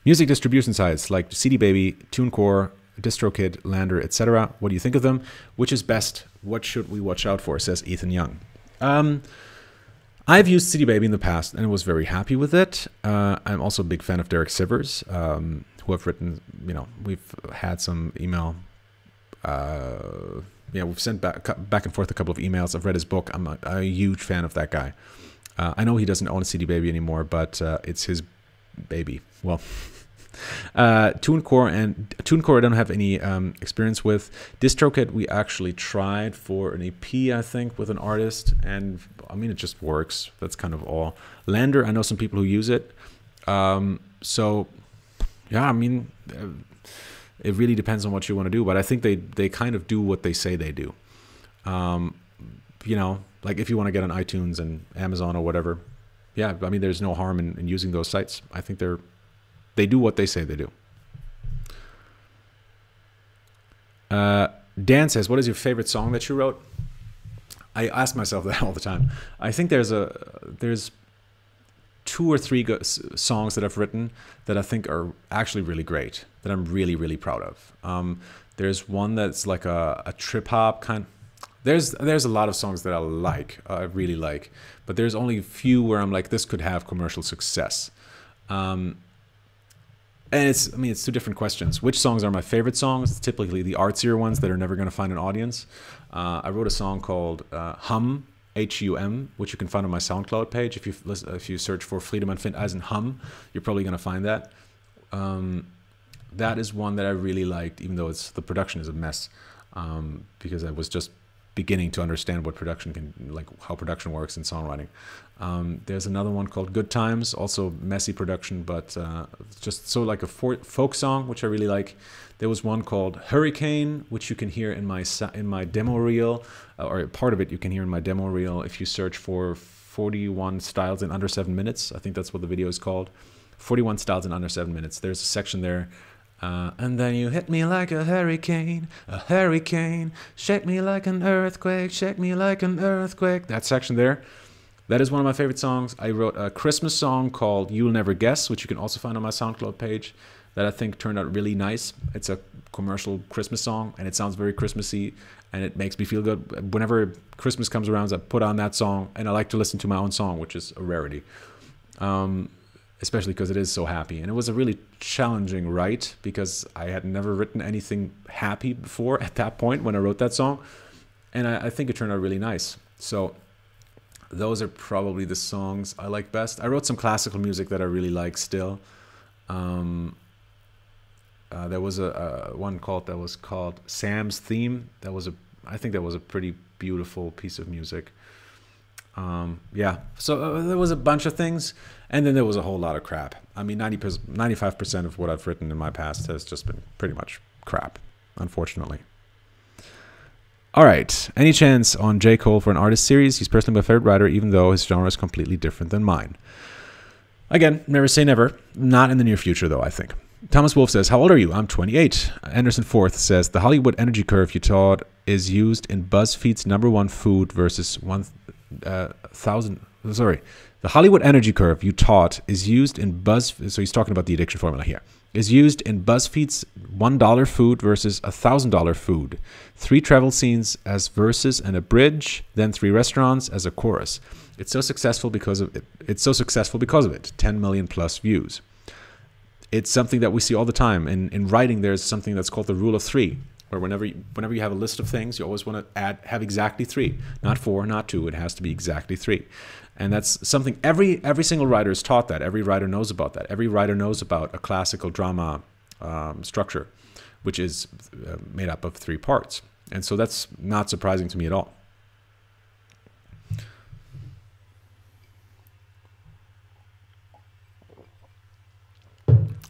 Music distribution sites like CD Baby, TuneCore, DistroKid, Lander, etc. What do you think of them? Which is best? What should we watch out for? Says Ethan Young. I've used CD Baby in the past and was very happy with it. I'm also a big fan of Derek Sivers, who have written, you know, we've had some email. Yeah, we've sent back and forth a couple of emails. I've read his book. I'm a huge fan of that guy. I know he doesn't own a CD Baby anymore, but it's his baby. Well, TuneCore I don't have any experience with. DistroKid we actually tried for an EP, I think, with an artist, and I mean it just works. That's kind of all. Lander, I know some people who use it. So yeah, I mean it really depends on what you want to do, but I think they kind of do what they say they do. You know, like if you want to get on iTunes and Amazon or whatever, yeah, I mean there's no harm in using those sites. I think they do what they say they do. Dan says, what is your favorite song that you wrote? I ask myself that all the time. I think there's 2 or 3 songs that I've written that I think are actually really great, that I'm really, really proud of. There's one that's like a trip hop kind. There's a lot of songs that I really like, but there's only a few where I'm like, this could have commercial success. And it's 2 different questions. Which songs are my favorite songs? It's typically the artsier ones that are never going to find an audience. I wrote a song called Hum, H-U-M, which you can find on my SoundCloud page. If you search for Friedemann Findeisen Hum, you're probably going to find that. That is one that I really liked, even though the production is a mess, because I was just beginning to understand what production can, like how production works in songwriting. There's another one called Good Times, also messy production, but just so like a folk song, which I really like. There was one called Hurricane, which you can hear in my demo reel, or part of it you can hear in my demo reel if you search for 41 styles in under 7 minutes. I think that's what the video is called. 41 styles in under 7 minutes. There's a section there. And then you hit me like a hurricane, shake me like an earthquake, shake me like an earthquake. That section there, that is one of my favorite songs. I wrote a Christmas song called You'll Never Guess, which you can also find on my SoundCloud page, that I think turned out really nice. It's a commercial Christmas song, and it sounds very Christmassy, and it makes me feel good. Whenever Christmas comes around, I put on that song, and I like to listen to my own song, which is a rarity. Especially because it is so happy. And it was a really challenging write because I had never written anything happy before at that point when I wrote that song. And I think it turned out really nice. So those are probably the songs I like best. I wrote some classical music that I really like still. There was a one that was called Sam's Theme. I think that was a pretty beautiful piece of music. Yeah, so there was a bunch of things, and then there was a whole lot of crap. I mean, 95% of what I've written in my past has just been pretty much crap, unfortunately. All right, any chance on J. Cole for an artist series? He's personally my favorite writer, even though his genre is completely different than mine. Again, never say never. Not in the near future, though, I think. Thomas Wolf says, how old are you? I'm 28. Anderson Forth says, the Hollywood energy curve you taught is used in BuzzFeed's #1 food versus 1,000. Sorry, the Hollywood energy curve you taught is used in BuzzFeed. So he's talking about the addiction formula here. Is used in BuzzFeed's $1 food versus $1,000 food. 3 travel scenes as verses and a bridge, then 3 restaurants as a chorus. It's so successful because of it. It's so successful because of it. 10 million plus views. It's something that we see all the time. In writing, there's something that's called the rule of 3, where whenever you have a list of things, you always want to have exactly 3, not 4, not 2. It has to be exactly 3, and that's something every single writer is taught that. Every writer knows about that. Every writer knows about a classical drama structure, which is made up of 3 parts, and so that's not surprising to me at all.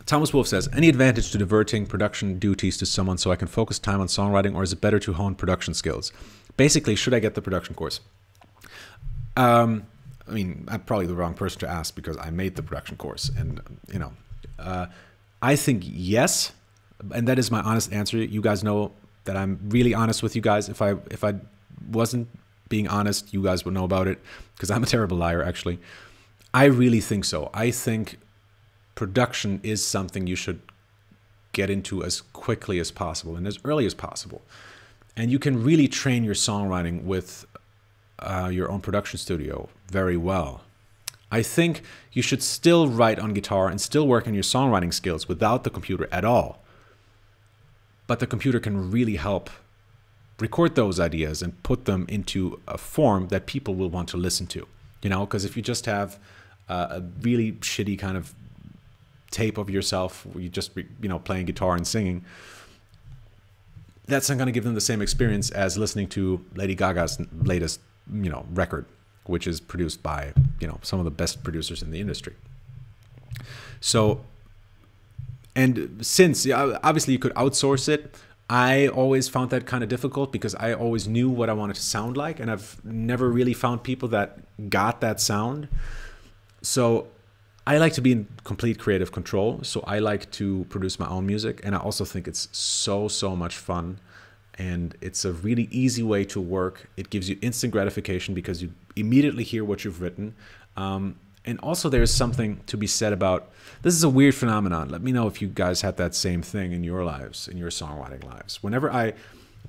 Thomas Wolf says, any advantage to diverting production duties to someone so I can focus time on songwriting, or is it better to hone production skills? Basically, should I get the production course? I mean, I'm probably the wrong person to ask because I made the production course, and you know, I think yes, and that is my honest answer. You guys know that I'm really honest with you guys. If I wasn't being honest, you guys would know about it because I'm a terrible liar, actually. I really think so. I think production is something you should get into as quickly as possible and as early as possible. And you can really train your songwriting with your own production studio very well. I think you should still write on guitar and still work on your songwriting skills without the computer at all. But the computer can really help record those ideas and put them into a form that people will want to listen to. You know, because if you just have a really shitty kind of tape of yourself where you just, you know, playing guitar and singing, that's not going to give them the same experience as listening to Lady Gaga's latest, you know, record, which is produced by, you know, some of the best producers in the industry. So, and since obviously you could outsource it, I always found that kind of difficult because I always knew what I wanted to sound like, and I've never really found people that got that sound. So I like to be in complete creative control, so I like to produce my own music, and I also think it's so much fun, and it's a really easy way to work. It gives you instant gratification because you immediately hear what you've written, and also there's something to be said about, this is a weird phenomenon. Let me know if you guys had that same thing in your lives, in your songwriting lives. Whenever I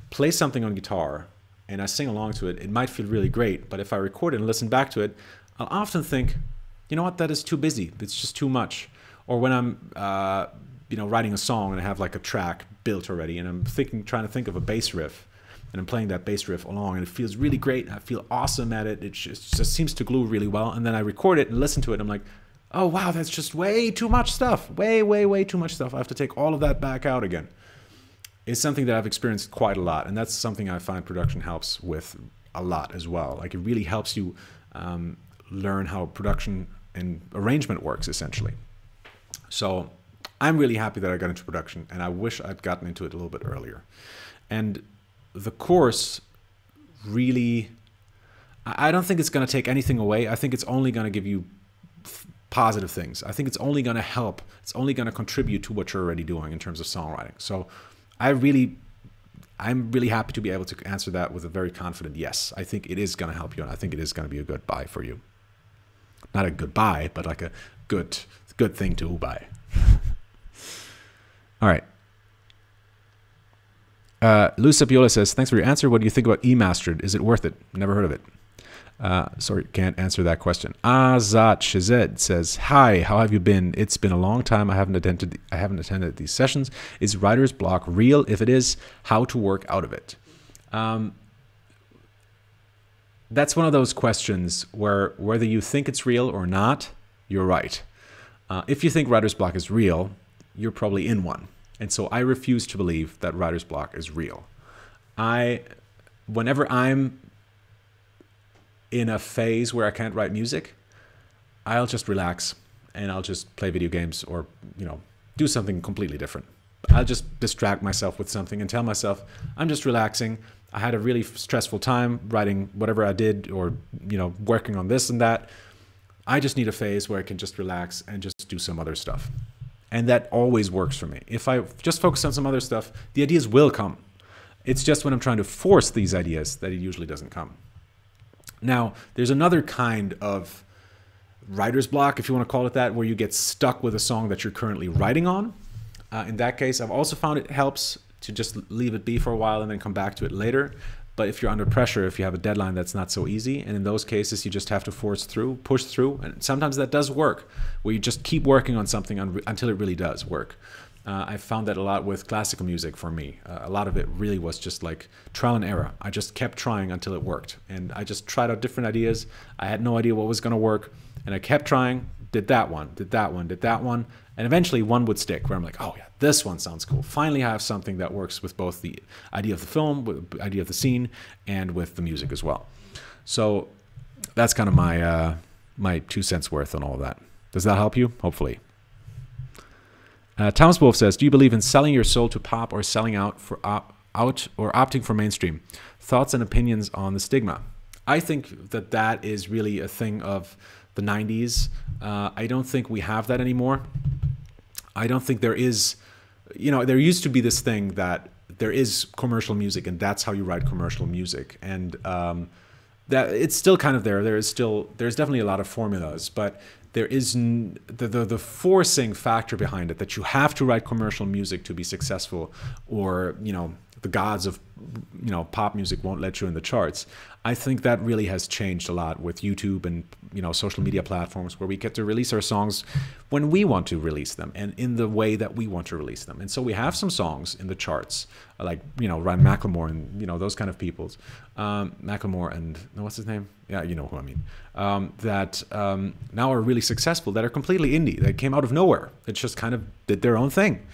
play something on guitar and I sing along to it, it might feel really great, but if I record it and listen back to it, I'll often think, you know what, that is too busy. It's just too much. Or when I'm, you know, writing a song and I have like a track built already, and I'm trying to think of a bass riff, and I'm playing that bass riff along, and it feels really great. And I feel awesome at it. It just seems to glue really well. And then I record it and listen to it. And I'm like, oh wow, that's just way too much stuff. Way too much stuff. I have to take all of that back out again. is something that I've experienced quite a lot. And that's something I find production helps with a lot as well. Like, it really helps you learn how production and arrangement works, essentially. So I'm really happy that I got into production, and I wish I'd gotten into it a little bit earlier. And the course really, I don't think it's going to take anything away. I think it's only going to give you positive things. I think it's only going to help. It's only going to contribute to what you're already doing in terms of songwriting. So I'm really happy to be able to answer that with a very confident yes. I think it is going to help you, and I think it is going to be a good buy for you. Not a good buy, but like a good thing to buy. All right. Lou Sapiola says, thanks for your answer. What do you think about E-Mastered? Is it worth it? Never heard of it. Sorry, can't answer that question. Azat Shazed says, hi, how have you been? It's been a long time. I haven't attended these sessions. Is writer's block real? If it is, how to work out of it? That's one of those questions where whether you think it's real or not, you're right. If you think writer's block is real, you're probably in one. And so I refuse to believe that writer's block is real. Whenever I'm in a phase where I can't write music, I'll just relax and I'll just play video games or, do something completely different. I'll just distract myself with something and tell myself, I'm just relaxing. I had a really stressful time writing whatever I did or, working on this and that. I just need a phase where I can just relax and just do some other stuff. And that always works for me. If I just focus on some other stuff, the ideas will come. It's just when I'm trying to force these ideas that it usually doesn't come. Now, there's another kind of writer's block, if you want to call it that, where you get stuck with a song that you're currently writing on. In that case, I've also found it helps to just leave it be for a while and then come back to it later. But if you're under pressure, if you have a deadline, that's not so easy. And in those cases, you just have to push through. And sometimes that does work, where you just keep working on something until it really does work. I found that a lot with classical music for me. A lot of it really was just like trial and error. I just kept trying until it worked. And I just tried out different ideas. I had no idea what was going to work. And I kept trying, did that one. And eventually one would stick where I'm like, oh yeah, this one sounds cool. Finally I have something that works with both the idea of the film, with the idea of the scene, and with the music as well. So that's kind of my 2 cents worth on all of that. Does that help you? Hopefully. Thomas Wolf says, do you believe in selling your soul to pop or selling out or opting for mainstream? Thoughts and opinions on the stigma? I think that is really a thing of the 90s. I don't think we have that anymore. I don't think there is, there used to be this thing that there is commercial music and that's how you write commercial music. And that it's still kind of there. There's definitely a lot of formulas, but there is the forcing factor behind it that you have to write commercial music to be successful, or, the gods of, pop music won't let you in the charts. I think that really has changed a lot with YouTube and, social media platforms, where we get to release our songs when we want to release them and in the way that we want to release them. And so we have some songs in the charts, like, Ryan Macklemore and, those kind of peoples. Macklemore and, what's his name? Yeah, you know who I mean. That now are really successful, that are completely indie. They came out of nowhere. It just kind of did their own thing.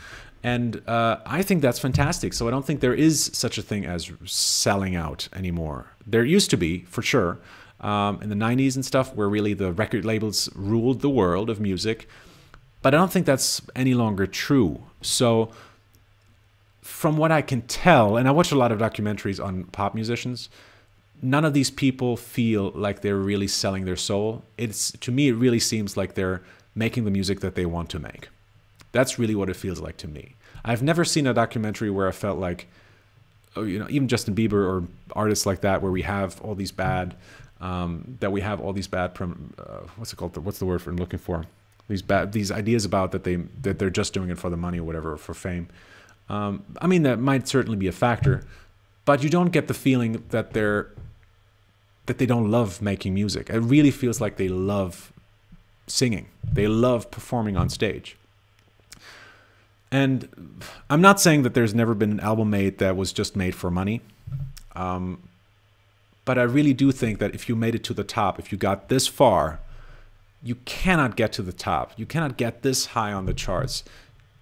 And I think that's fantastic. So I don't think there is such a thing as selling out anymore. There used to be, for sure, in the 90s and stuff, where really the record labels ruled the world of music. But I don't think that's any longer true. So from what I can tell, and I watch a lot of documentaries on pop musicians, none of these people feel like they're really selling their soul. To me, it really seems like they're making the music that they want to make. That's really what it feels like to me. I've never seen a documentary where I felt like, even Justin Bieber or artists like that, where we have all these bad, what's it called? What's the word I'm looking for? These ideas about that they're just doing it for the money or whatever, or for fame. I mean, that might certainly be a factor, but you don't get the feeling that they don't love making music. It really feels like they love singing. They love performing on stage. And I'm not saying that there's never been an album made that was just made for money. But I really do think that if you made it to the top, if you got this far, you cannot get to the top. You cannot get this high on the charts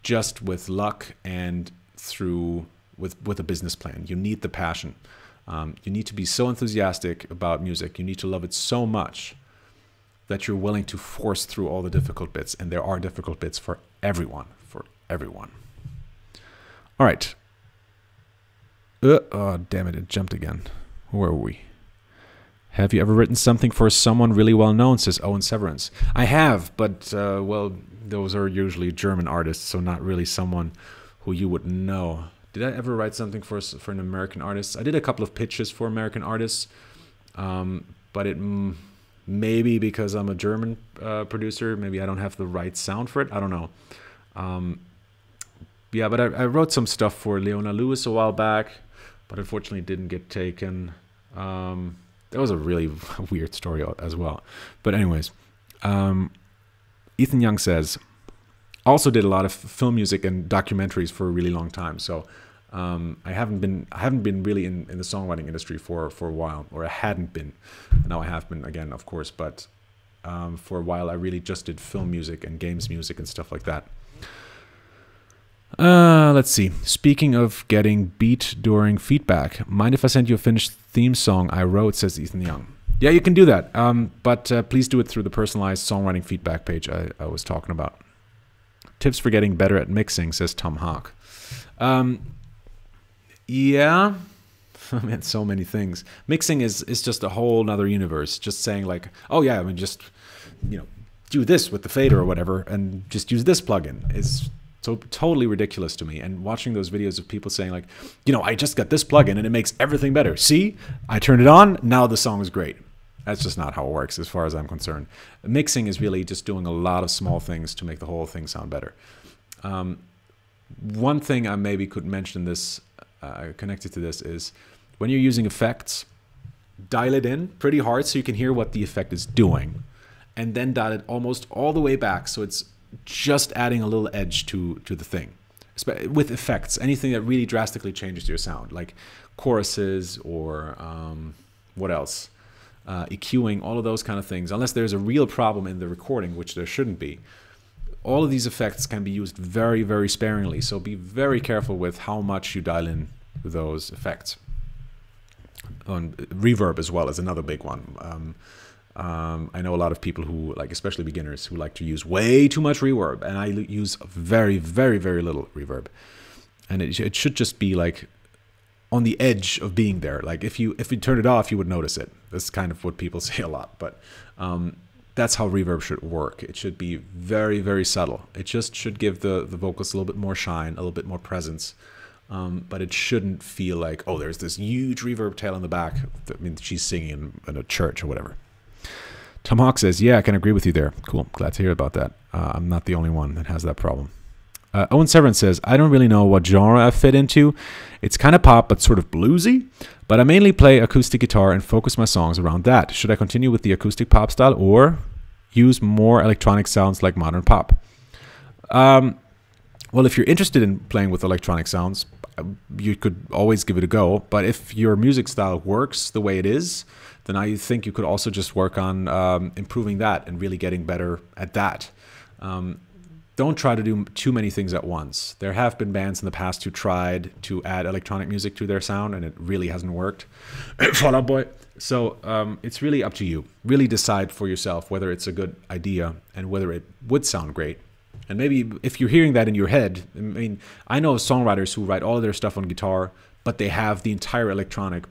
just with luck and through with a business plan. You need the passion. You need to be so enthusiastic about music. You need to love it so much that you're willing to force through all the difficult bits. And there are difficult bits for everyone, All right. Oh, damn it. It jumped again. Where were we? Have you ever written something for someone really well known, says Owen Severance. I have, but, well, those are usually German artists, so not really someone who you would know. Did I ever write something for an American artist? I did a couple of pitches for American artists, but it maybe because I'm a German producer, maybe I don't have the right sound for it. I don't know. Yeah, but I wrote some stuff for Leona Lewis a while back, but unfortunately it didn't get taken. That was a really weird story as well. But anyways, Ethan Young says, also did a lot of film music and documentaries for a really long time. So I haven't been really in the songwriting industry for a while, or I hadn't been. Now I have been again, of course, but for a while I really just did film music and games music and stuff like that. Let's see. Speaking of getting beat during feedback, mind if I send you a finished theme song I wrote, says Ethan Young. Yeah, you can do that. But please do it through the personalized songwriting feedback page I was talking about. Tips for getting better at mixing, says Tom Hawk. Yeah. I mean, so many things. Mixing is just a whole nother universe. Just saying like, oh yeah, I mean, just, do this with the fader or whatever, and just use this plugin is so totally ridiculous to me. And watching those videos of people saying like, I just got this plugin and it makes everything better. See, I turned it on, now the song is great. That's just not how it works as far as I'm concerned. Mixing is really just doing a lot of small things to make the whole thing sound better. One thing I maybe could mention this, connected to this, is when you're using effects, dial it in pretty hard so you can hear what the effect is doing, and then dial it almost all the way back so it's just adding a little edge to the thing. With effects, anything that really drastically changes your sound, like choruses or what else? EQing, all of those kind of things, unless there's a real problem in the recording, which there shouldn't be. All of these effects can be used very, very sparingly, so be very careful with how much you dial in those effects. Reverb as well is another big one. I know a lot of people who, like especially beginners, who like to use way too much reverb, and I use very, very, very little reverb. And it should just be like on the edge of being there. Like if you turn it off, you would notice it. That's kind of what people say a lot, but that's how reverb should work. It should be very, very subtle. It just should give the vocals a little bit more shine, a little bit more presence. But it shouldn't feel like, oh, there's this huge reverb tail in the back. I mean, she's singing in a church or whatever. Tom Hawk says, yeah, I can agree with you there. Cool. Glad to hear about that. I'm not the only one that has that problem. Owen Severance says, I don't really know what genre I fit into. It's kind of pop, but sort of bluesy. But I mainly play acoustic guitar and focus my songs around that. Should I continue with the acoustic pop style or use more electronic sounds like modern pop? Well, if you're interested in playing with electronic sounds, you could always give it a go. But if your music style works the way it is, then I think you could also just work on improving that and really getting better at that. Don't try to do too many things at once. There have been bands in the past who tried to add electronic music to their sound, and it really hasn't worked. Fall Out Boy. So it's really up to you. Really decide for yourself whether it's a good idea and whether it would sound great. And maybe if you're hearing that in your head, I mean, I know songwriters who write all of their stuff on guitar, but they have the entire electronic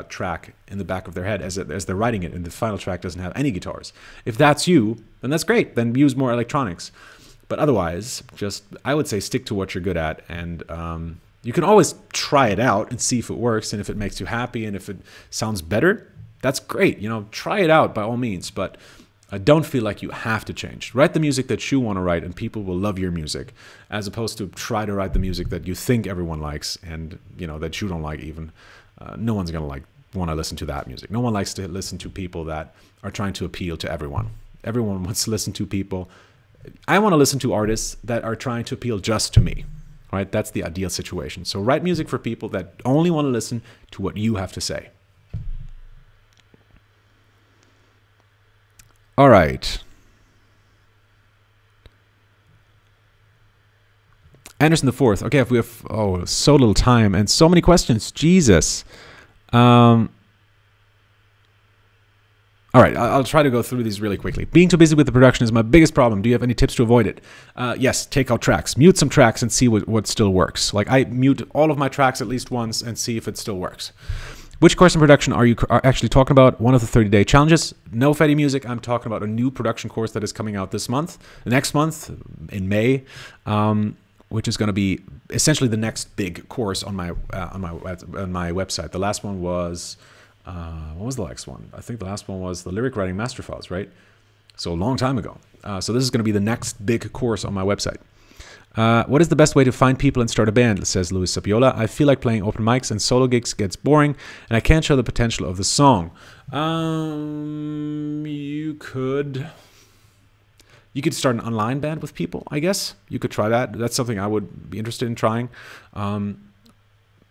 track in the back of their head as they're writing it, and the final track doesn't have any guitars. If that's you, then that's great. Then use more electronics. But otherwise, just, I would say, stick to what you're good at, and you can always try it out and see if it works, and if it makes you happy, and if it sounds better, that's great. Try it out by all means, but don't feel like you have to change. Write the music that you want to write, and people will love your music, as opposed to try to write the music that you think everyone likes, and that you don't like even. No one's gonna want to listen to that music. No one likes to listen to people that are trying to appeal to everyone. Everyone wants to listen to people. I want to listen to artists that are trying to appeal just to me, right? That's the ideal situation. So write music for people that only want to listen to what you have to say. All right. Anderson the Fourth. Okay, if we have so little time and so many questions. Jesus. All right, I'll try to go through these really quickly. Being too busy with the production is my biggest problem. Do you have any tips to avoid it? Yes, take out tracks. Mute some tracks and see what still works. Like, I mute all of my tracks at least once and see if it still works. Which course in production are you actually talking about? One of the 30-day challenges? No Fetty Music. I'm talking about a new production course that is coming out this month. Next month, in May, which is going to be essentially the next big course on my website. The last one was... what was the next one? I think the last one was the Lyric Writing Master Files, right? So a long time ago. So this is going to be the next big course on my website. What is the best way to find people and start a band, says Luis Sapiola. I feel like playing open mics and solo gigs gets boring, and I can't show the potential of the song. You could start an online band with people, I guess. You could try that. That's something I would be interested in trying.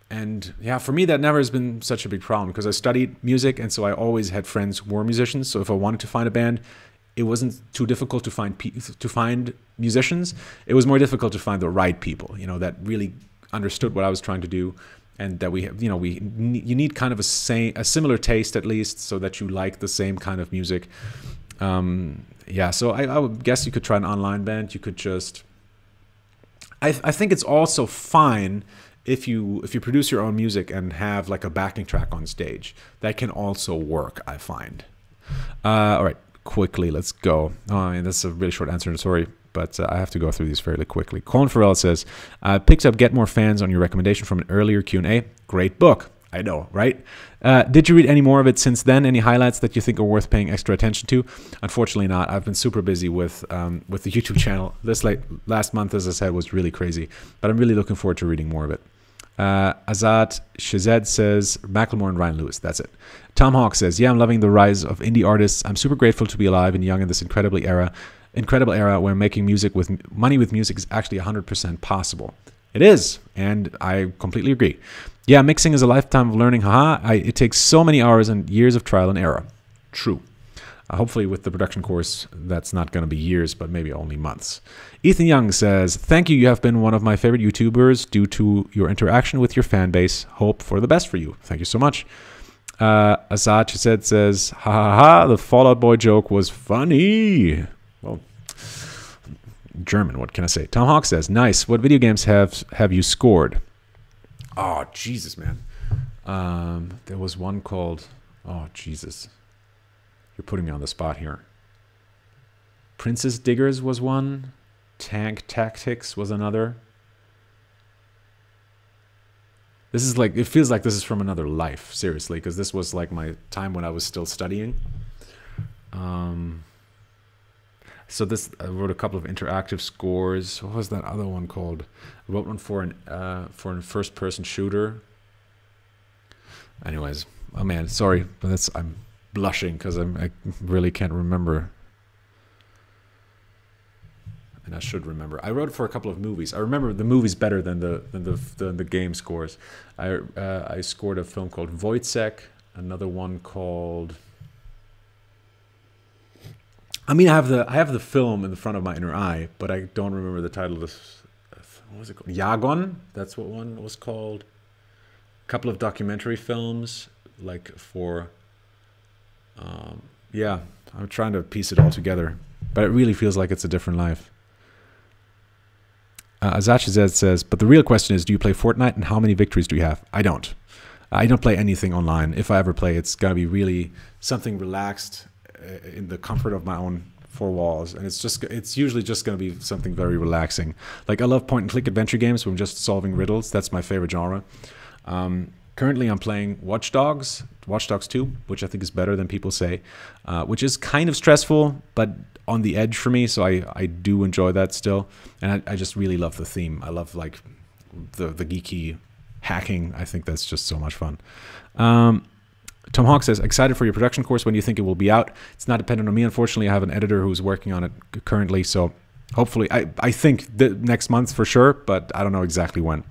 And yeah, for me, that never has been such a big problem because I studied music, and so I always had friends who were musicians. So if I wanted to find a band, it wasn't too difficult to find musicians. It was more difficult to find the right people, that really understood what I was trying to do, and that we have, you need kind of a similar taste at least, so that you like the same kind of music. Yeah, so I would guess you could try an online band. You could just, I think it's also fine if you produce your own music and have like a backing track on stage. That can also work, I find. All right, quickly, let's go. That's a really short answer, sorry, but I have to go through these fairly quickly. Colin Farrell says, picked up Get More Fans on your recommendation from an earlier Q&A. Great book. I know, right? Did you read any more of it since then? Any highlights that you think are worth paying extra attention to? Unfortunately not. I've been super busy with the YouTube channel. This last month, as I said, was really crazy, but I'm really looking forward to reading more of it. Azad Shazed says, Macklemore and Ryan Lewis. That's it. Tom Hawk says, yeah, I'm loving the rise of indie artists. I'm super grateful to be alive and young in this incredible era where making money with music is actually 100% possible. It is, and I completely agree. Yeah, mixing is a lifetime of learning. It takes so many hours and years of trial and error. True. Hopefully with the production course, that's not going to be years, but maybe only months. Ethan Young says, thank you. You have been one of my favorite YouTubers due to your interaction with your fan base. Hope for the best for you. Thank you so much. Asad says, ha ha ha, the Fall Out Boy joke was funny. Well, German, what can I say? Tom Hawk says, nice. What video games have you scored? Oh, Jesus, man. There was one called, oh, Jesus. You're putting me on the spot here. Princess Diggers was one. Tank Tactics was another. This is like, it feels like this is from another life, seriously, because this was like my time when I was still studying. So this, I wrote a couple of interactive scores. What was that other one called? I wrote one for a first-person shooter. Anyways, oh man, sorry, but I'm blushing because I really can't remember. And I should remember. I wrote for a couple of movies. I remember the movies better than the game scores. I scored a film called Wojciech, another one called. I mean, I have the film in the front of my inner eye, but I don't remember the title of this. What was it called? Jagon. That's what one was called. A couple of documentary films, like for. Yeah, I'm trying to piece it all together, but it really feels like it's a different life. Azachized says, but the real question is, do you play Fortnite and how many victories do you have? I don't. I don't play anything online. If I ever play, it's got to be really something relaxed in the comfort of my own four walls. And it's usually just going to be something very relaxing. Like I love point and click adventure games where I'm just solving riddles. That's my favorite genre. Currently I'm playing Watch Dogs 2, which I think is better than people say, which is kind of stressful, but on the edge for me, so I do enjoy that still. And I just really love the theme. I love like the geeky hacking. I think that's just so much fun. Tom Hawk says, excited for your production course. When do you think it will be out? It's not dependent on me, unfortunately. I have an editor who's working on it currently, so hopefully, I think the next month for sure, but I don't know exactly when.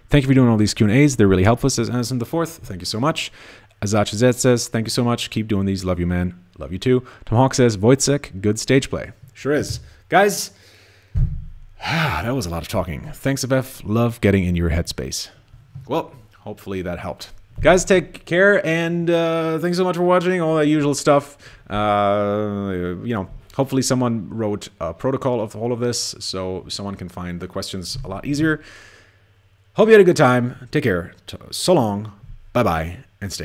Thank you for doing all these Q&As. They're really helpful, says Anderson the Fourth. Thank you so much. Azach Zed says, thank you so much. Keep doing these. Love you, man. Love you too. Tom Hawk says, Wojciech, good stage play. Sure is. Guys, That was a lot of talking. Thanks, Beth. Love getting in your headspace. Well, hopefully that helped. Guys, take care, and thanks so much for watching. All that usual stuff. Hopefully someone wrote a protocol of all of this, so someone can find the questions a lot easier. Hope you had a good time. Take care. So long. Bye-bye, and stay